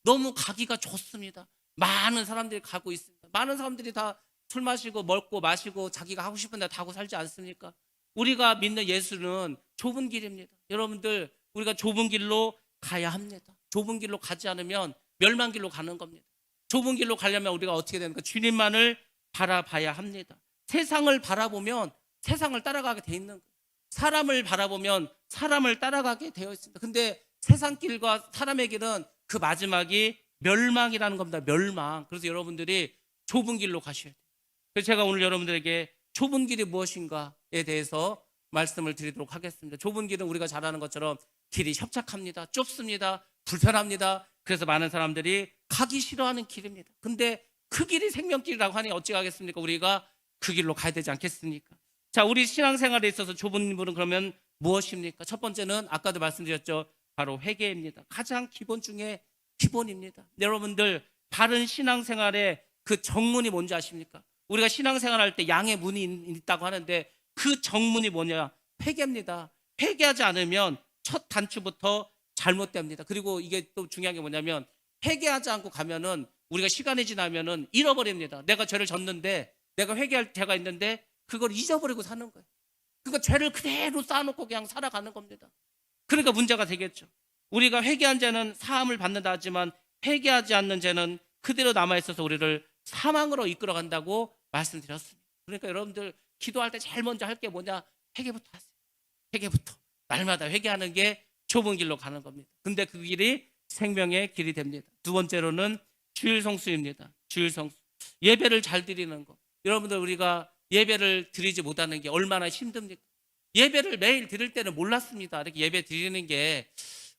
너무 가기가 좋습니다. 많은 사람들이 가고 있습니다. 많은 사람들이 다 술 마시고 먹고 마시고 자기가 하고 싶은 데 다 하고 살지 않습니까? 우리가 믿는 예수는 좁은 길입니다. 여러분들 우리가 좁은 길로 가야 합니다. 좁은 길로 가지 않으면 멸망길로 가는 겁니다. 좁은 길로 가려면 우리가 어떻게 되는가? 주님만을 바라봐야 합니다. 세상을 바라보면 세상을 따라가게 돼 있는 거예요. 사람을 바라보면 사람을 따라가게 되어 있습니다. 근데 세상 길과 사람의 길은 그 마지막이 멸망이라는 겁니다. 멸망. 그래서 여러분들이 좁은 길로 가셔야 돼요. 그래서 제가 오늘 여러분들에게 좁은 길이 무엇인가에 대해서 말씀을 드리도록 하겠습니다. 좁은 길은 우리가 잘 아는 것처럼 길이 협착합니다. 좁습니다. 불편합니다. 그래서 많은 사람들이 가기 싫어하는 길입니다. 근데 그 길이 생명길이라고 하니 어찌 가겠습니까? 우리가 그 길로 가야 되지 않겠습니까? 자, 우리 신앙생활에 있어서 좁은 문은 그러면 무엇입니까? 첫 번째는 아까도 말씀드렸죠. 바로 회개입니다. 가장 기본 중에 기본입니다. 여러분들 바른 신앙생활의 그 정문이 뭔지 아십니까? 우리가 신앙생활할 때 양의 문이 있다고 하는데 그 정문이 뭐냐? 회개입니다. 회개하지 않으면 첫 단추부터 잘못됩니다. 그리고 이게 또 중요한 게 뭐냐면 회개하지 않고 가면은 우리가 시간이 지나면은 잃어버립니다. 내가 죄를 졌는데 내가 회개할 때가 있는데 그걸 잊어버리고 사는 거예요. 그러니까 죄를 그대로 쌓아놓고 그냥 살아가는 겁니다. 그러니까 문제가 되겠죠. 우리가 회개한 죄는 사함을 받는다 하지만 회개하지 않는 죄는 그대로 남아있어서 우리를 사망으로 이끌어간다고 말씀드렸습니다. 그러니까 여러분들 기도할 때 제일 먼저 할 게 뭐냐? 회개부터 하세요. 회개부터. 날마다 회개하는 게 좁은 길로 가는 겁니다. 근데 그 길이 생명의 길이 됩니다. 두 번째로는 주일 성수입니다. 주일 성수. 예배를 잘 드리는 것. 여러분들 우리가 예배를 드리지 못하는 게 얼마나 힘듭니까? 예배를 매일 드릴 때는 몰랐습니다. 이렇게 예배 드리는 게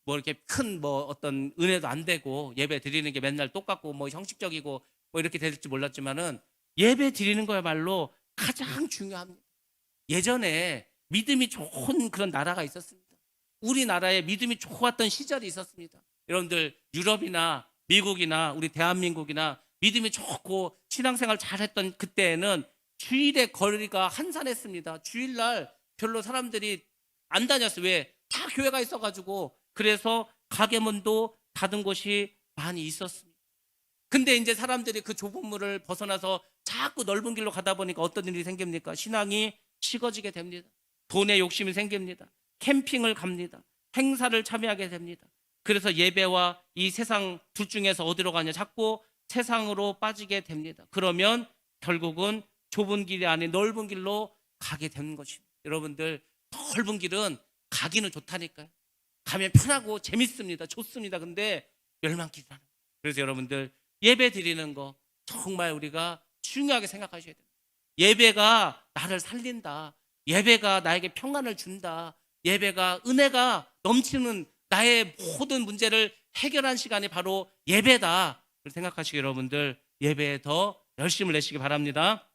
뭐 이렇게 큰 뭐 어떤 은혜도 안 되고 예배 드리는 게 맨날 똑같고 뭐 형식적이고 뭐 이렇게 될지 몰랐지만은 예배 드리는 거야말로 가장 중요합니다. 예전에 믿음이 좋은 그런 나라가 있었습니다. 우리나라에 믿음이 좋았던 시절이 있었습니다. 여러분들 유럽이나 미국이나 우리 대한민국이나 믿음이 좋고 신앙생활 잘했던 그때에는 주일의 거리가 한산했습니다. 주일날 별로 사람들이 안 다녔어요. 왜? 다 교회가 있어가지고. 그래서 가게 문도 닫은 곳이 많이 있었습니다. 근데 이제 사람들이 그 좁은 물을 벗어나서 자꾸 넓은 길로 가다 보니까 어떤 일이 생깁니까? 신앙이 식어지게 됩니다. 돈에 욕심이 생깁니다. 캠핑을 갑니다. 행사를 참여하게 됩니다. 그래서 예배와 이 세상 둘 중에서 어디로 가냐? 자꾸 세상으로 빠지게 됩니다. 그러면 결국은 좁은 길이 아닌 넓은 길로 가게 되는 것입니다. 여러분들 넓은 길은 가기는 좋다니까요. 가면 편하고 재밌습니다. 좋습니다. 근데 멸망길이라는 거예요. 그래서 여러분들 예배 드리는 거 정말 우리가 중요하게 생각하셔야 됩니다. 예배가 나를 살린다. 예배가 나에게 평안을 준다. 예배가 은혜가 넘치는 나의 모든 문제를 해결한 시간이 바로 예배다. 생각하시기 여러분들 예배에 더 열심을 내시기 바랍니다.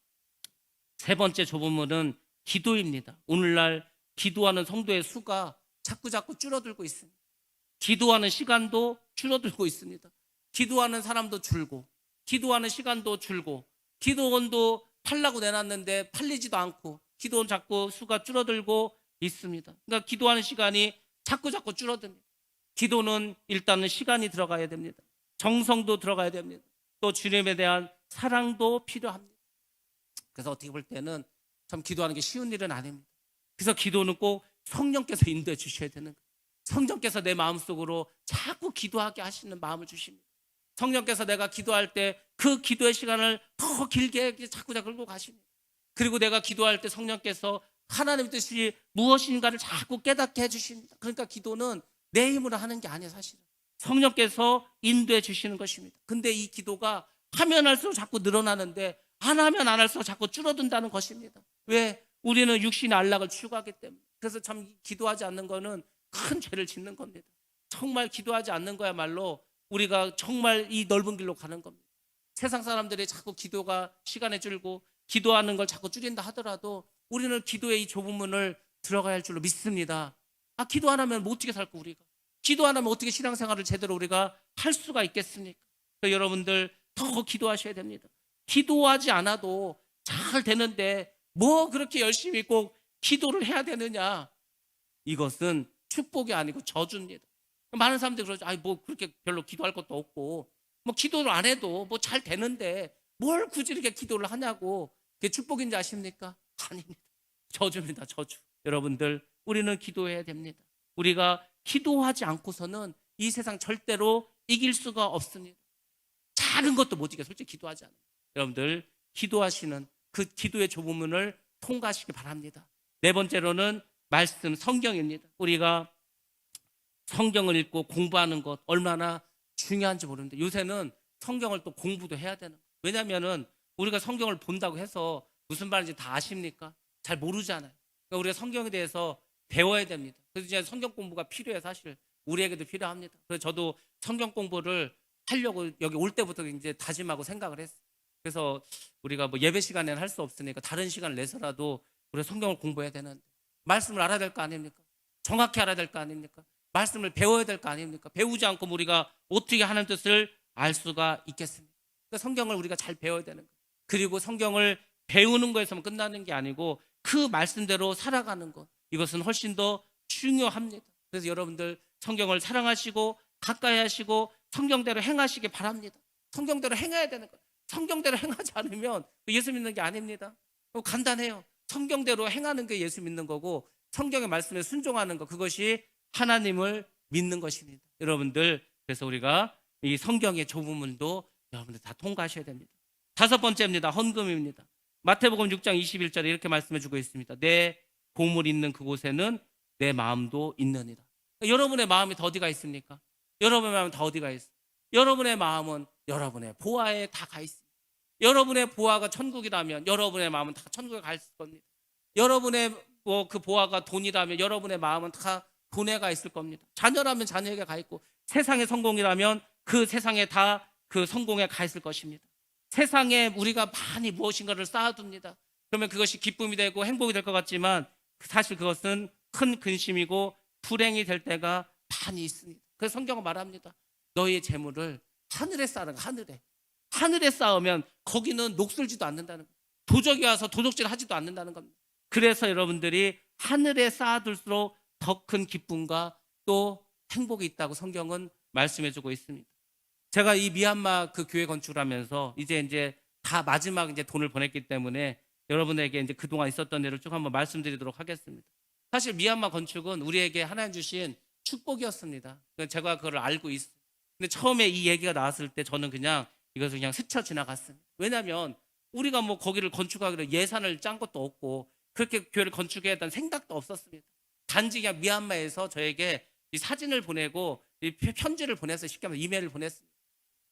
세 번째 좁은 문은 기도입니다. 오늘날 기도하는 성도의 수가 자꾸 줄어들고 있습니다. 기도하는 시간도 줄어들고 있습니다. 기도하는 사람도 줄고 기도하는 시간도 줄고 기도원도 팔라고 내놨는데 팔리지도 않고 기도원 자꾸 수가 줄어들고 있습니다. 그러니까 기도하는 시간이 자꾸 줄어듭니다. 기도는 일단은 시간이 들어가야 됩니다. 정성도 들어가야 됩니다. 또 주님에 대한 사랑도 필요합니다. 그래서 어떻게 볼 때는 참 기도하는 게 쉬운 일은 아닙니다. 그래서 기도는 꼭 성령께서 인도해 주셔야 되는 거예요. 성령께서 내 마음속으로 자꾸 기도하게 하시는 마음을 주십니다. 성령께서 내가 기도할 때 그 기도의 시간을 더 길게 자꾸 끌고 가십니다. 그리고 내가 기도할 때 성령께서 하나님의 뜻이 무엇인가를 자꾸 깨닫게 해주십니다. 그러니까 기도는 내 힘으로 하는 게 아니에요. 사실은 성령께서 인도해 주시는 것입니다. 근데 이 기도가 하면 할수록 자꾸 늘어나는데 안 하면 안 할수록 자꾸 줄어든다는 것입니다. 왜? 우리는 육신의 안락을 추구하기 때문에. 그래서 참 기도하지 않는 거는 큰 죄를 짓는 겁니다. 정말 기도하지 않는 거야말로 우리가 정말 이 넓은 길로 가는 겁니다. 세상 사람들이 자꾸 기도가 시간에 줄고 기도하는 걸 자꾸 줄인다 하더라도 우리는 기도의 이 좁은 문을 들어가야 할 줄로 믿습니다. 기도 안 하면 어떻게 살고 우리가? 기도 안 하면 어떻게 신앙생활을 제대로 우리가 할 수가 있겠습니까? 그래서 여러분들 더 기도하셔야 됩니다. 기도하지 않아도 잘 되는데 뭐 그렇게 열심히 꼭 기도를 해야 되느냐? 이것은 축복이 아니고 저주입니다. 많은 사람들이 그러죠. 뭐 그렇게 별로 기도할 것도 없고 뭐 기도를 안 해도 뭐 잘 되는데 뭘 굳이 이렇게 기도를 하냐고. 그게 축복인지 아십니까? 아닙니다. 저주입니다. 저주. 여러분들 우리는 기도해야 됩니다. 우리가 기도하지 않고서는 이 세상 절대로 이길 수가 없습니다. 작은 것도 못 이겨요. 솔직히 기도하지 않아요. 여러분들 기도하시는 그 기도의 좁은 문을 통과하시기 바랍니다. 네 번째로는 말씀 성경입니다. 우리가 성경을 읽고 공부하는 것 얼마나 중요한지 모르는데 요새는 성경을 또 공부도 해야 되는 거예요. 왜냐하면은 우리가 성경을 본다고 해서 무슨 말인지 다 아십니까? 잘 모르잖아요. 그러니까 우리가 성경에 대해서 배워야 됩니다. 그래서 이제 성경 공부가 필요해. 사실 우리에게도 필요합니다. 그래서 저도 성경 공부를 하려고 여기 올 때부터 이제 다짐하고 생각을 했어요. 그래서 우리가 뭐 예배 시간에는 할 수 없으니까 다른 시간을 내서라도 우리가 성경을 공부해야 되는데 말씀을 알아야 될 거 아닙니까? 정확히 알아야 될 거 아닙니까? 말씀을 배워야 될 거 아닙니까? 배우지 않고 우리가 어떻게 하는 뜻을 알 수가 있겠습니까? 그러니까 성경을 우리가 잘 배워야 되는 거예요. 그리고 성경을 배우는 거에서만 끝나는 게 아니고 그 말씀대로 살아가는 것, 이것은 훨씬 더 중요합니다. 그래서 여러분들 성경을 사랑하시고 가까이 하시고 성경대로 행하시기 바랍니다. 성경대로 행해야 되는 거예요. 성경대로 행하지 않으면 예수 믿는 게 아닙니다. 간단해요. 성경대로 행하는 게 예수 믿는 거고 성경의 말씀에 순종하는 것, 그것이 하나님을 믿는 것입니다. 여러분들, 그래서 우리가 이 성경의 좁은 문도 여러분들 다 통과하셔야 됩니다. 다섯 번째입니다. 헌금입니다. 마태복음 6장 21절에 이렇게 말씀해 주고 있습니다. 내 보물 있는 그곳에는 내 마음도 있느니라. 여러분의 마음이 다 어디가 있습니까? 여러분의 마음은 다 어디가 있어요? 여러분의 마음은 여러분의 보화에 다 가 있습니다. 여러분의 보화가 천국이라면 여러분의 마음은 다 천국에 가 있을 겁니다. 여러분의 그 보화가 돈이라면 여러분의 마음은 다 돈에 가 있을 겁니다. 자녀라면 자녀에게 가 있고 세상의 성공이라면 그 세상에 다 그 성공에 가 있을 것입니다. 세상에 우리가 많이 무엇인가를 쌓아둡니다. 그러면 그것이 기쁨이 되고 행복이 될 것 같지만 사실 그것은 큰 근심이고 불행이 될 때가 많이 있습니다. 그래서 성경은 말합니다. 너희의 재물을 하늘에 쌓는 거, 하늘에 쌓으면 거기는 녹슬지도 않는다는 거예요. 도적이 와서 도적질 하지도 않는다는 겁니다. 그래서 여러분들이 하늘에 쌓아둘수록 더 큰 기쁨과 또 행복이 있다고 성경은 말씀해주고 있습니다. 제가 이 미얀마 그 교회 건축을 하면서 이제 다 마지막 이제 돈을 보냈기 때문에 여러분에게 이제 그동안 있었던 일을 쭉 한번 말씀드리도록 하겠습니다. 사실 미얀마 건축은 우리에게 하나님 주신 축복이었습니다. 제가 그걸 알고 있어요. 근데 처음에 이 얘기가 나왔을 때 저는 그냥 이것을 그냥 스쳐 지나갔습니다. 왜냐하면 우리가 뭐 거기를 건축하기로 예산을 짠 것도 없고 그렇게 교회를 건축해야 한다는 생각도 없었습니다. 단지 그냥 미얀마에서 저에게 이 사진을 보내고 이 편지를 보내서 쉽게 말해서 이메일을 보냈습니다.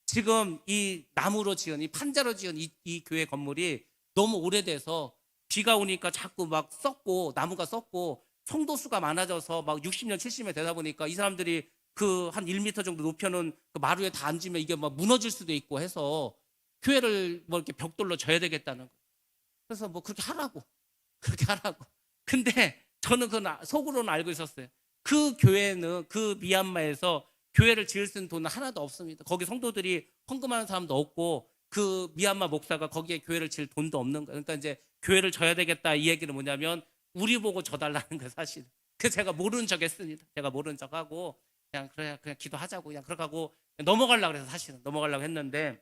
지금 이 나무로 지은 이 판자로 지은 이 교회 건물이 너무 오래돼서 비가 오니까 자꾸 막 썩고 나무가 썩고 성도 수가 많아져서 막 60년 70년 되다 보니까 이 사람들이 그 한 1m 정도 높여놓은 그 마루에 다 앉으면 이게 막 무너질 수도 있고 해서 교회를 뭐 이렇게 벽돌로 져야 되겠다는 거예요. 그래서 뭐 그렇게 하라고 근데 저는 그 속으로는 알고 있었어요. 그 교회는 그 미얀마에서 교회를 지을 수 있는 돈은 하나도 없습니다. 거기 성도들이 헌금하는 사람도 없고 그 미얀마 목사가 거기에 교회를 지을 돈도 없는 거예요. 그러니까 이제 교회를 져야 되겠다 이 얘기는 뭐냐면 우리 보고 져달라는 거예요, 사실. 그래서 제가 모르는 척 했습니다. 제가 모르는 척 하고 그냥 기도하자고 그냥 그렇게 하고 넘어가려고 그래서 사실은 넘어가려고 했는데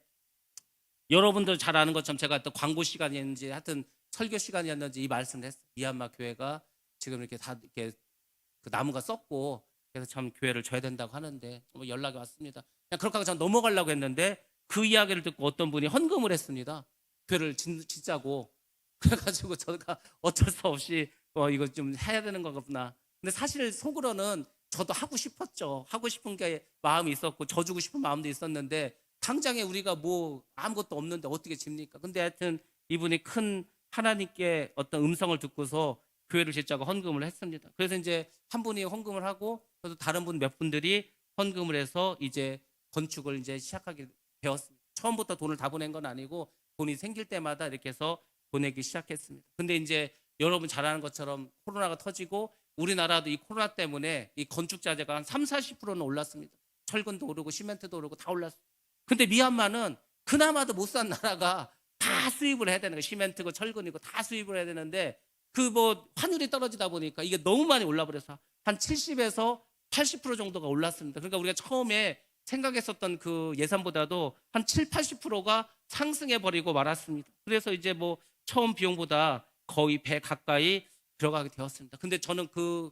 여러분들 잘 아는 것처럼 제가 또 광고 시간이었는지 하여튼 설교 시간이었는지 이 말씀을 했어요. 미얀마 교회가 지금 이렇게 다 이렇게 그 나무가 썩고 그래서 참 교회를 져야 된다고 하는데 뭐 연락이 왔습니다. 그냥 그렇게 하고 전 넘어가려고 했는데 그 이야기를 듣고 어떤 분이 헌금을 했습니다. 교회를 짓자고. 그래가지고 제가 어쩔 수 없이 이거 좀 해야 되는 거구나. 근데 사실 속으로는 저도 하고 싶었죠. 하고 싶은 게 마음이 있었고 져주고 싶은 마음도 있었는데 당장에 우리가 뭐 아무것도 없는데 어떻게 집니까? 근데 하여튼 이분이 큰 하나님께 어떤 음성을 듣고서 교회를 짓자고 헌금을 했습니다. 그래서 이제 한 분이 헌금을 하고 또 다른 몇 분들이 헌금을 해서 이제 건축을 이제 시작하게 되었습니다. 처음부터 돈을 다 보낸 건 아니고 돈이 생길 때마다 이렇게 해서 보내기 시작했습니다. 근데 이제 여러분 잘 아는 것처럼 코로나가 터지고 우리나라도 이 코로나 때문에 이 건축 자재가 한 30~40%는 올랐습니다. 철근도 오르고 시멘트도 오르고 다 올랐어요. 근데 미얀마는 그나마도 못 산 나라가 다 수입을 해야 되는 거예요. 시멘트고 철근이고 다 수입을 해야 되는데 그 뭐 환율이 떨어지다 보니까 이게 너무 많이 올라버려서 한 70에서 80% 정도가 올랐습니다. 그러니까 우리가 처음에 생각했었던 그 예산보다도 한 70~80%가 상승해 버리고 말았습니다. 그래서 이제 뭐 처음 비용보다 거의 배 가까이 들어가게 되었습니다. 근데 저는 그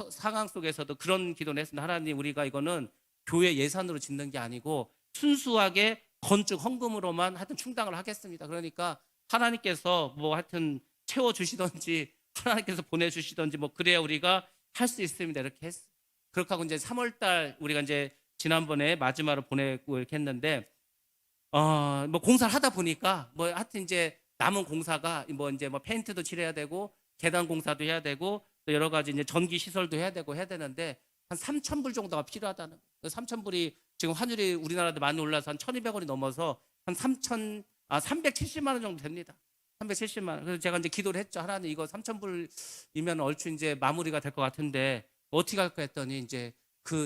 상황 속에서도 그런 기도를 했습니다. 하나님, 우리가 이거는 교회 예산으로 짓는 게 아니고 순수하게 건축 헌금으로만 하여튼 충당을 하겠습니다. 그러니까 하나님께서 뭐 하여튼 채워주시던지 하나님께서 보내주시던지 뭐 그래야 우리가 할 수 있습니다. 이렇게 했어요. 그렇게 하고 이제 3월 달 우리가 이제 지난번에 마지막으로 보내고 이렇게 했는데 뭐 공사를 하다 보니까 뭐 하여튼 이제 남은 공사가 뭐 이제 뭐 페인트도 칠해야 되고 계단 공사도 해야 되고 또 여러 가지 이제 전기 시설도 해야 되고 해야 되는데 한 3,000불 정도가 필요하다는 거예요. 3,000불이 지금 환율이 우리나라도 많이 올라서 한 1,200원이 넘어서 한 370만 원 정도 됩니다. 370만 원. 그래서 제가 이제 기도를 했죠. 하나님 이거 3,000불이면 얼추 이제 마무리가 될 것 같은데 어떻게 할까 했더니 이제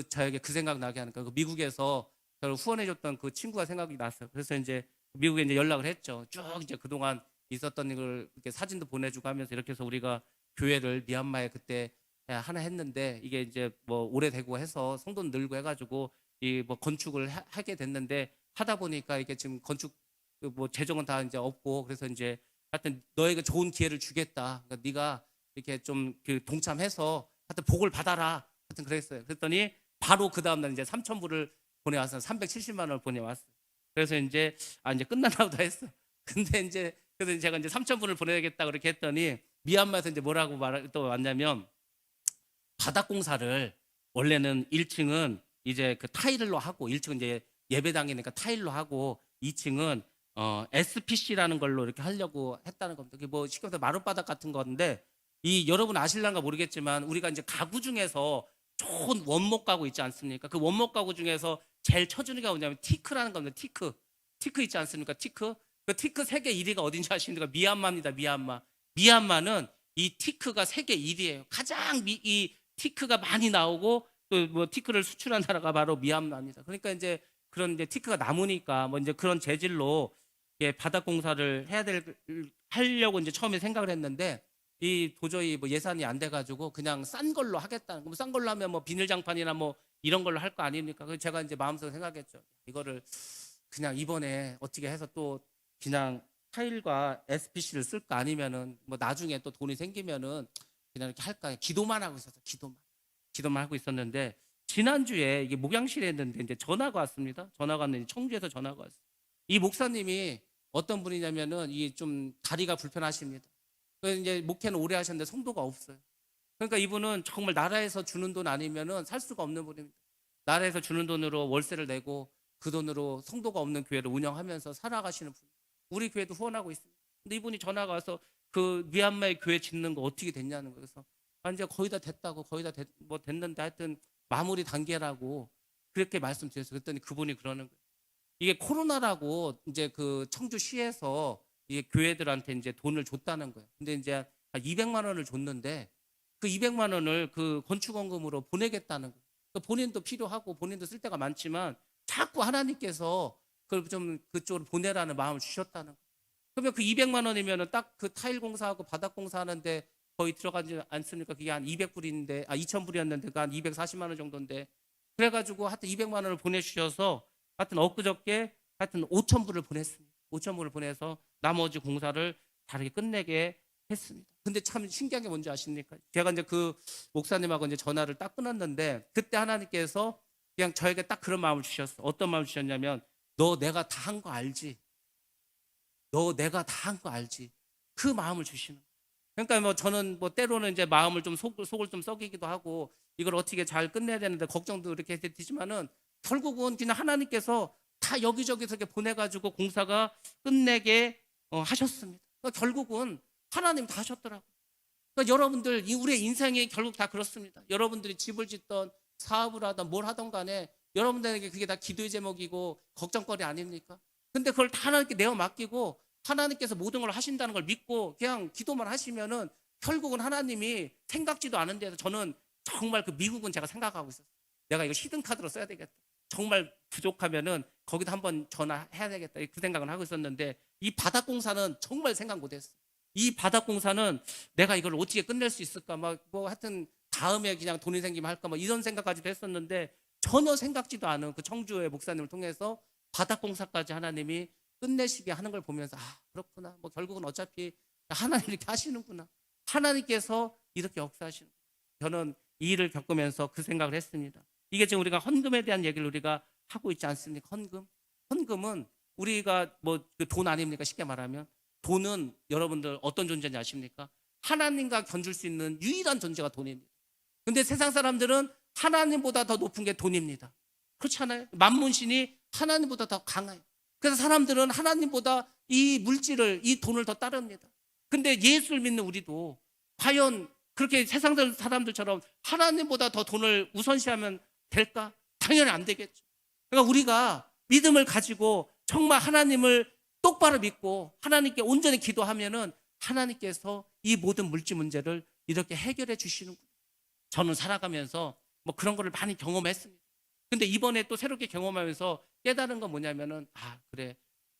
저에게 그 생각 나게 하는 거예요. 그 미국에서 저를 후원해줬던 그 친구가 생각이 났어요. 그래서 이제 미국에 이제 연락을 했죠. 쭉 이제 그동안 있었던 걸 이렇게 사진도 보내주고 하면서 이렇게 해서 우리가 교회를 미얀마에 그때 하나 했는데 이게 이제 뭐 오래되고 해서 성돈 늘고 해가지고 이 뭐 건축을 하게 됐는데 하다 보니까 이게 지금 건축 뭐 재정은 다 이제 없고 그래서 이제 하여튼 너에게 좋은 기회를 주겠다. 그러니까 네가 이렇게 좀 그 동참해서 하여튼 복을 받아라. 하여튼 그랬어요. 그랬더니 바로 그 다음날 이제 3,000불을 보내와서 370만 원을 보내왔어요. 그래서 이제 이제 끝났나 보다 했어. 근데 이제 그래서 제가 이제 3,000불을 보내야겠다 그렇게 했더니 미얀마에서 이제 뭐라고 또 왔냐면 바닥 공사를 원래는 1층은 이제 그 타일로 하고 1층은 이제 예배당이니까 타일로 하고 2층은 SPC라는 걸로 이렇게 하려고 했다는 겁니다. 그게 뭐 쉽게 말해서 마룻바닥 같은 건데 이 여러분 아실란가 모르겠지만 우리가 이제 가구 중에서 좋은 원목 가구 있지 않습니까? 그 원목 가구 중에서 제일 쳐주는 게 뭐냐면 티크라는 겁니다. 티크 있지 않습니까? 티크. 그 티크 세계 1위가 어딘지 아십니까? 미얀마입니다. 미얀마는 이 티크가 세계 1위예요. 가장 이 티크가 많이 나오고 또 뭐 티크를 수출한 나라가 바로 미얀마입니다. 그러니까 이제 그런 이제 티크가 남으니까 뭐 이제 그런 재질로 바닥 공사를 하려고 이제 처음에 생각을 했는데 이 도저히 뭐 예산이 안 돼가지고 그냥 싼 걸로 하겠다는 거. 싼 걸로 하면 뭐 비닐장판이나 뭐 이런 걸로 할 거 아닙니까? 그래서 제가 이제 마음속으로 생각했죠. 이거를 그냥 이번에 어떻게 해서 또 그냥 타일과 SPC를 쓸까 아니면은 뭐 나중에 또 돈이 생기면은 그냥 이렇게 할까 기도만 하고 있었어요. 기도만 하고 있었는데 지난주에 이게 목양실에 했는데 이제 전화가 왔습니다. 전화가 왔는데 청주에서 전화가 왔어요. 이 목사님이 어떤 분이냐면은 이 좀 다리가 불편하십니다. 그래서 이제 목회는 오래 하셨는데 성도가 없어요. 그러니까 이분은 정말 나라에서 주는 돈 아니면은 살 수가 없는 분입니다. 나라에서 주는 돈으로 월세를 내고 그 돈으로 성도가 없는 교회를 운영하면서 살아가시는 분. 우리 교회도 후원하고 있습니다. 근데 이분이 전화가 와서 그 미얀마의 교회 짓는 거 어떻게 됐냐는 거예요. 그래서 이제 거의 다 됐다고 뭐 됐는데 하여튼 마무리 단계라고 그렇게 말씀드렸어요. 그랬더니 그분이 그러는 거예요. 이게 코로나라고 이제 그 청주시에서 이게 교회들한테 이제 돈을 줬다는 거예요. 근데 이제 200만 원을 줬는데 그 200만 원을 그 건축원금으로 보내겠다는 거예요. 그러니까 본인도 필요하고 본인도 쓸 데가 많지만 자꾸 하나님께서 그걸 좀 그쪽으로 보내라는 마음을 주셨다는 거예요. 그러면 그 200만 원이면은 딱 그 타일 공사하고 바닥 공사하는데 거의 들어가지 않습니까? 그게 한 200불인데 2,000불이었는데 그 한 240만 원 정도인데 그래가지고 하여튼 200만 원을 보내주셔서 하여튼 엊그저께 하여튼 5,000불을 보냈습니다. 5,000불을 보내서 나머지 공사를 다르게 끝내게 했습니다. 근데 참 신기한 게 뭔지 아십니까? 제가 이제 그 목사님하고 이제 전화를 딱 끊었는데 그때 하나님께서 그냥 저에게 딱 그런 마음을 주셨어. 어떤 마음을 주셨냐면 너 내가 다 한 거 알지? 너 내가 다 한 거 알지? 그 마음을 주시는. 그러니까 뭐 저는 뭐 때로는 이제 마음을 좀 속을 좀 썩이기도 하고 이걸 어떻게 잘 끝내야 되는데 걱정도 이렇게 되지만은 결국은 그냥 하나님께서 다 여기저기서 이렇게 보내가지고 공사가 끝내게 하셨습니다. 그러니까 결국은 하나님 다 하셨더라고요. 그러니까 여러분들 우리의 인생이 결국 다 그렇습니다. 여러분들이 집을 짓던 사업을 하던 뭘 하던 간에 여러분들에게 그게 다 기도의 제목이고 걱정거리 아닙니까? 근데 그걸 다 하나님께 내어 맡기고 하나님께서 모든 걸 하신다는 걸 믿고 그냥 기도만 하시면은 결국은 하나님이 생각지도 않은 데서 저는 정말 그 미국은 제가 생각하고 있었어요. 내가 이거 히든카드로 써야 되겠다. 정말 부족하면은 거기다 한번 전화해야 되겠다. 그 생각을 하고 있었는데 이 바닥 공사는 정말 생각 못했어요. 이 바닥 공사는 내가 이걸 어떻게 끝낼 수 있을까? 막 뭐 하여튼 다음에 그냥 돈이 생기면 할까? 막 이런 생각까지도 했었는데 전혀 생각지도 않은 그 청주의 목사님을 통해서 바닥 공사까지 하나님이 끝내시게 하는 걸 보면서 그렇구나. 뭐 결국은 어차피 하나님 이렇게 하시는구나. 하나님께서 이렇게 역사하시는. 저는 이 일을 겪으면서 그 생각을 했습니다. 이게 지금 우리가 헌금에 대한 얘기를 우리가 하고 있지 않습니까? 헌금은 우리가 뭐 그 돈 아닙니까? 쉽게 말하면 돈은 여러분들 어떤 존재인지 아십니까? 하나님과 견줄 수 있는 유일한 존재가 돈입니다. 근데 세상 사람들은 하나님보다 더 높은 게 돈입니다. 그렇지 않아요? 만문신이 하나님보다 더 강해요. 그래서 사람들은 하나님보다 이 물질을, 이 돈을 더 따릅니다. 근데 예수를 믿는 우리도 과연 그렇게 세상 사람들처럼 하나님보다 더 돈을 우선시하면 될까? 당연히 안 되겠죠. 그러니까 우리가 믿음을 가지고 정말 하나님을 똑바로 믿고 하나님께 온전히 기도하면은 하나님께서 이 모든 물질 문제를 이렇게 해결해 주시는구나. 저는 살아가면서 뭐 그런 거를 많이 경험했습니다. 근데 이번에 또 새롭게 경험하면서 깨달은 건 뭐냐면은, 아, 그래.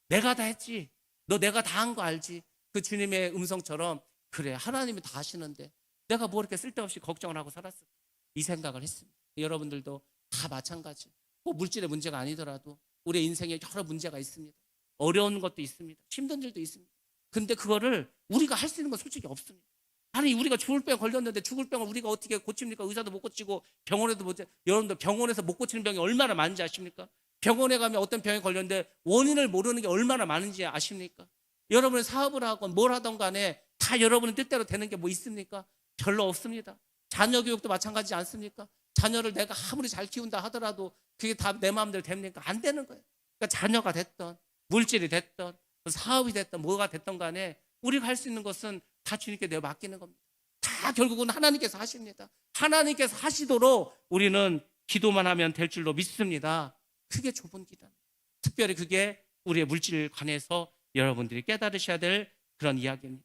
내가 다 했지. 너 내가 다 한 거 알지? 그 주님의 음성처럼, 그래. 하나님이 다 하시는데 내가 뭐 이렇게 쓸데없이 걱정을 하고 살았을까? 이 생각을 했습니다. 여러분들도 다 마찬가지. 꼭 물질의 문제가 아니더라도 우리 인생에 여러 문제가 있습니다. 어려운 것도 있습니다. 힘든 일도 있습니다. 근데 그거를 우리가 할 수 있는 건 솔직히 없습니다. 아니, 우리가 죽을 병 걸렸는데 죽을 병을 우리가 어떻게 고칩니까? 의사도 못 고치고 병원에도 못. 여러분들 병원에서 못 고치는 병이 얼마나 많은지 아십니까? 병원에 가면 어떤 병이 걸렸는데 원인을 모르는 게 얼마나 많은지 아십니까? 여러분이 사업을 하건 뭘 하던 간에 다 여러분의 뜻대로 되는 게 뭐 있습니까? 별로 없습니다. 자녀 교육도 마찬가지지 않습니까? 자녀를 내가 아무리 잘 키운다 하더라도 그게 다 내 마음대로 됩니까? 안 되는 거예요. 그러니까 자녀가 됐던, 물질이 됐던, 사업이 됐던, 뭐가 됐던 간에 우리가 할 수 있는 것은 다 주님께 내어 맡기는 겁니다. 다 결국은 하나님께서 하십니다. 하나님께서 하시도록 우리는 기도만 하면 될 줄로 믿습니다. 그게 좁은 기도입니다. 특별히 그게 우리의 물질 관해서 여러분들이 깨달으셔야 될 그런 이야기입니다.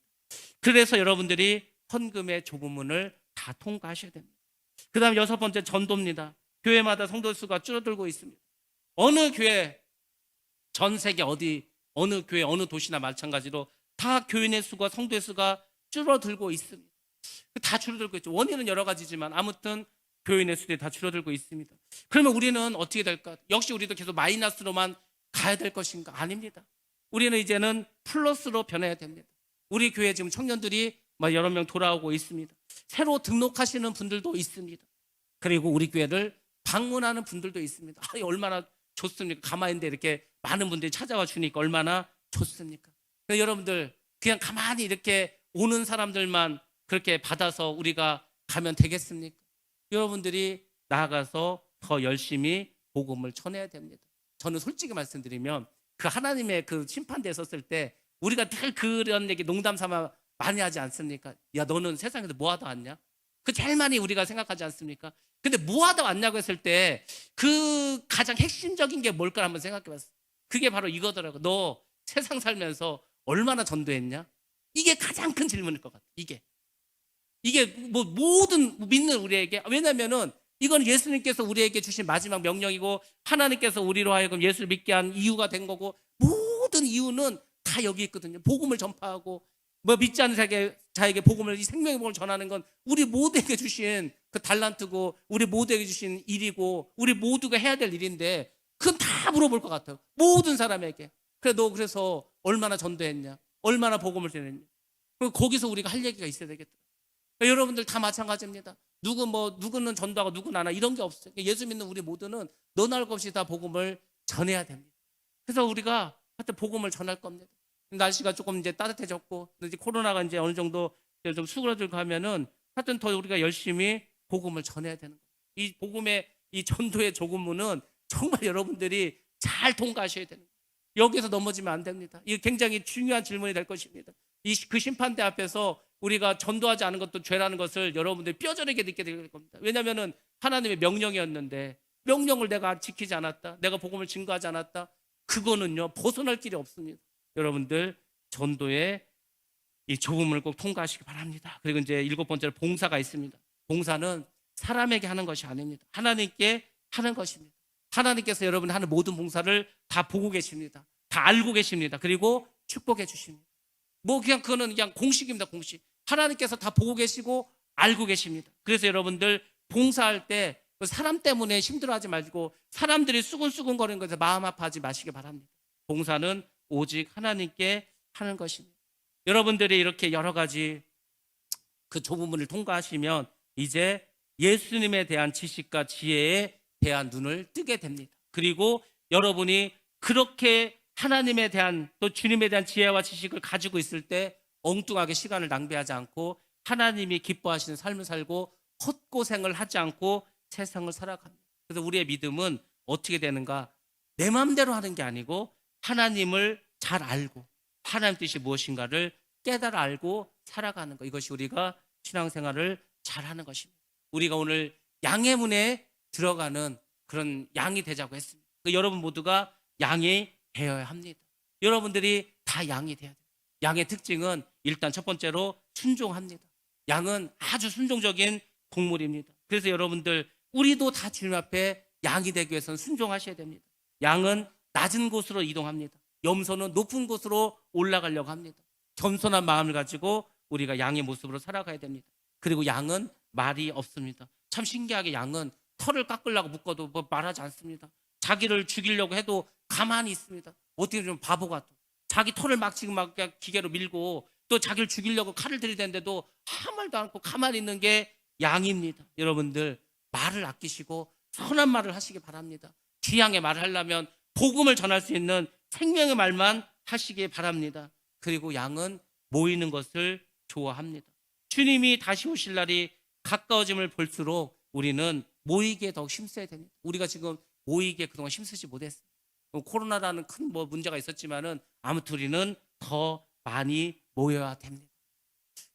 그래서 여러분들이 헌금의 좁은 문을 다 통과하셔야 됩니다. 그 다음 6번째, 전도입니다. 교회마다 성도 수가 줄어들고 있습니다. 어느 교회, 전 세계 어느 교회, 어느 도시나 마찬가지로 다 교인의 수가, 성도의 수가 줄어들고 있습니다. 다 줄어들고 있죠. 원인은 여러 가지지만 아무튼 교인의 수들이 다 줄어들고 있습니다. 그러면 우리는 어떻게 될까? 역시 우리도 계속 마이너스로만 가야 될 것인가? 아닙니다. 우리는 이제는 플러스로 변해야 됩니다. 우리 교회 지금 청년들이 여러 명 돌아오고 있습니다. 새로 등록하시는 분들도 있습니다. 그리고 우리 교회를 방문하는 분들도 있습니다. 얼마나 좋습니까? 가만히 있는데 이렇게 많은 분들이 찾아와 주니까 얼마나 좋습니까? 여러분들 그냥 가만히 이렇게 오는 사람들만 그렇게 받아서 우리가 가면 되겠습니까? 여러분들이 나아가서 더 열심히 복음을 전해야 됩니다. 저는 솔직히 말씀드리면 그 하나님의 그 심판대에 섰을 때 우리가 늘 그런 얘기 농담 삼아 많이 하지 않습니까? 야, 너는 세상에서 뭐 하다 왔냐? 그 제일 많이 우리가 생각하지 않습니까? 근데 뭐 하다 왔냐고 했을 때 그 가장 핵심적인 게 뭘까 한번 생각해 봤어요. 그게 바로 이거더라고. 너 세상 살면서 얼마나 전도했냐? 이게 가장 큰 질문일 것 같아. 이게 뭐 모든 믿는 우리에게, 왜냐면은 이건 예수님께서 우리에게 주신 마지막 명령이고 하나님께서 우리로 하여금 예수를 믿게 한 이유가 된 거고, 모든 이유는 다 여기 있거든요. 복음을 전파하고 믿지 않는 자에게 복음을, 이 생명의 복음을 전하는 건 우리 모두에게 주신 그 달란트고 우리 모두에게 주신 일이고 우리 모두가 해야 될 일인데 그건 다 물어볼 것 같아요. 모든 사람에게. 그래, 너 그래서 얼마나 전도했냐? 얼마나 복음을 전했냐? 거기서 우리가 할 얘기가 있어야 되겠다. 여러분들 다 마찬가지입니다. 누구는 전도하고 누구는 안 하고 이런 게 없어요. 예수 믿는 우리 모두는 너나 할 것 없이 다 복음을 전해야 됩니다. 그래서 우리가 하여튼 복음을 전할 겁니다. 날씨가 조금 이제 따뜻해졌고 이제 코로나가 이제 어느 정도 좀 수그러들고 하면은 하여튼 더 우리가 열심히 복음을 전해야 되는 거예요. 이 복음의 이 전도의 조금문은 정말 여러분들이 잘 통과하셔야 되는 거예요. 여기서 넘어지면 안 됩니다. 이게 굉장히 중요한 질문이 될 것입니다. 그 심판대 앞에서 우리가 전도하지 않은 것도 죄라는 것을 여러분들이 뼈저리게 느끼게 될 겁니다. 왜냐하면 하나님의 명령이었는데 명령을 내가 지키지 않았다, 내가 복음을 증거하지 않았다, 그거는요 벗어날 길이 없습니다. 여러분들 전도의 이 좁은 문을 꼭 통과하시기 바랍니다. 그리고 이제 7번째로 봉사가 있습니다. 봉사는 사람에게 하는 것이 아닙니다. 하나님께 하는 것입니다. 하나님께서 여러분 하는 모든 봉사를 다 보고 계십니다. 다 알고 계십니다. 그리고 축복해 주십니다. 그냥 그거는 그냥 공식입니다. 공식. 하나님께서 다 보고 계시고 알고 계십니다. 그래서 여러분들 봉사할 때 사람 때문에 힘들어하지 말고 사람들이 수근수근 거리는 것에 마음 아파하지 마시기 바랍니다. 봉사는 오직 하나님께 하는 것입니다. 여러분들이 이렇게 여러 가지 그 좁은 문을 통과하시면 이제 예수님에 대한 지식과 지혜에 대한 눈을 뜨게 됩니다. 그리고 여러분이 그렇게 하나님에 대한 또 주님에 대한 지혜와 지식을 가지고 있을 때 엉뚱하게 시간을 낭비하지 않고 하나님이 기뻐하시는 삶을 살고 헛고생을 하지 않고 세상을 살아갑니다. 그래서 우리의 믿음은 어떻게 되는가? 내 마음대로 하는 게 아니고 하나님을 잘 알고 하나님 뜻이 무엇인가를 깨달아 알고 살아가는 것, 이것이 우리가 신앙생활을 잘하는 것입니다. 우리가 오늘 양의 문에 들어가는 그런 양이 되자고 했습니다. 여러분 모두가 양이 되어야 합니다. 여러분들이 다 양이 돼야 돼요. 양의 특징은 일단 첫 번째로 순종합니다. 양은 아주 순종적인 동물입니다. 그래서 여러분들 우리도 다 주님 앞에 양이 되기 위해서는 순종하셔야 됩니다. 양은 낮은 곳으로 이동합니다. 염소는 높은 곳으로 올라가려고 합니다. 겸손한 마음을 가지고 우리가 양의 모습으로 살아가야 됩니다. 그리고 양은 말이 없습니다. 참 신기하게 양은 털을 깎으려고 묶어도 뭐 말하지 않습니다. 자기를 죽이려고 해도 가만히 있습니다. 어떻게 좀 바보 같아. 자기 털을 막 지금 막 기계로 밀고 또 자기를 죽이려고 칼을 들이대는데도 아무 말도 않고 가만히 있는 게 양입니다. 여러분들 말을 아끼시고 선한 말을 하시기 바랍니다. 지향의 말을 하려면 복음을 전할 수 있는 생명의 말만 하시기 바랍니다. 그리고 양은 모이는 것을 좋아합니다. 주님이 다시 오실 날이 가까워짐을 볼수록 우리는 모이기에 더 힘써야 됩니다. 우리가 지금 모이기에 그동안 힘쓰지 못했어요. 코로나라는 큰 문제가 있었지만은 아무튼 우리는 더 많이 모여야 됩니다.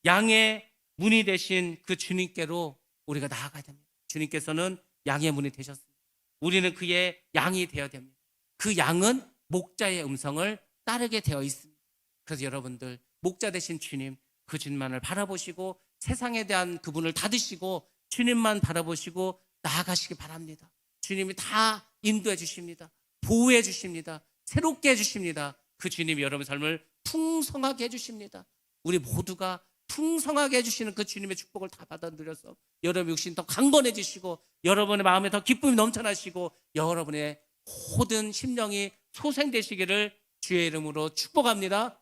양의 문이 되신 그 주님께로 우리가 나아가야 됩니다. 주님께서는 양의 문이 되셨습니다. 우리는 그의 양이 되어야 됩니다. 그 양은 목자의 음성을 따르게 되어 있습니다. 그래서 여러분들 목자 되신 주님, 그 주님만을 바라보시고 세상에 대한 그분을 닫으시고 주님만 바라보시고 나아가시기 바랍니다. 주님이 다 인도해 주십니다. 보호해 주십니다. 새롭게 해주십니다. 그 주님이 여러분의 삶을 풍성하게 해주십니다. 우리 모두가 풍성하게 해주시는 그 주님의 축복을 다 받아 누려서 여러분의 육신 더 강건해지시고 여러분의 마음에 더 기쁨이 넘쳐나시고 여러분의 모든 심령이 소생되시기를 주의 이름으로 축복합니다.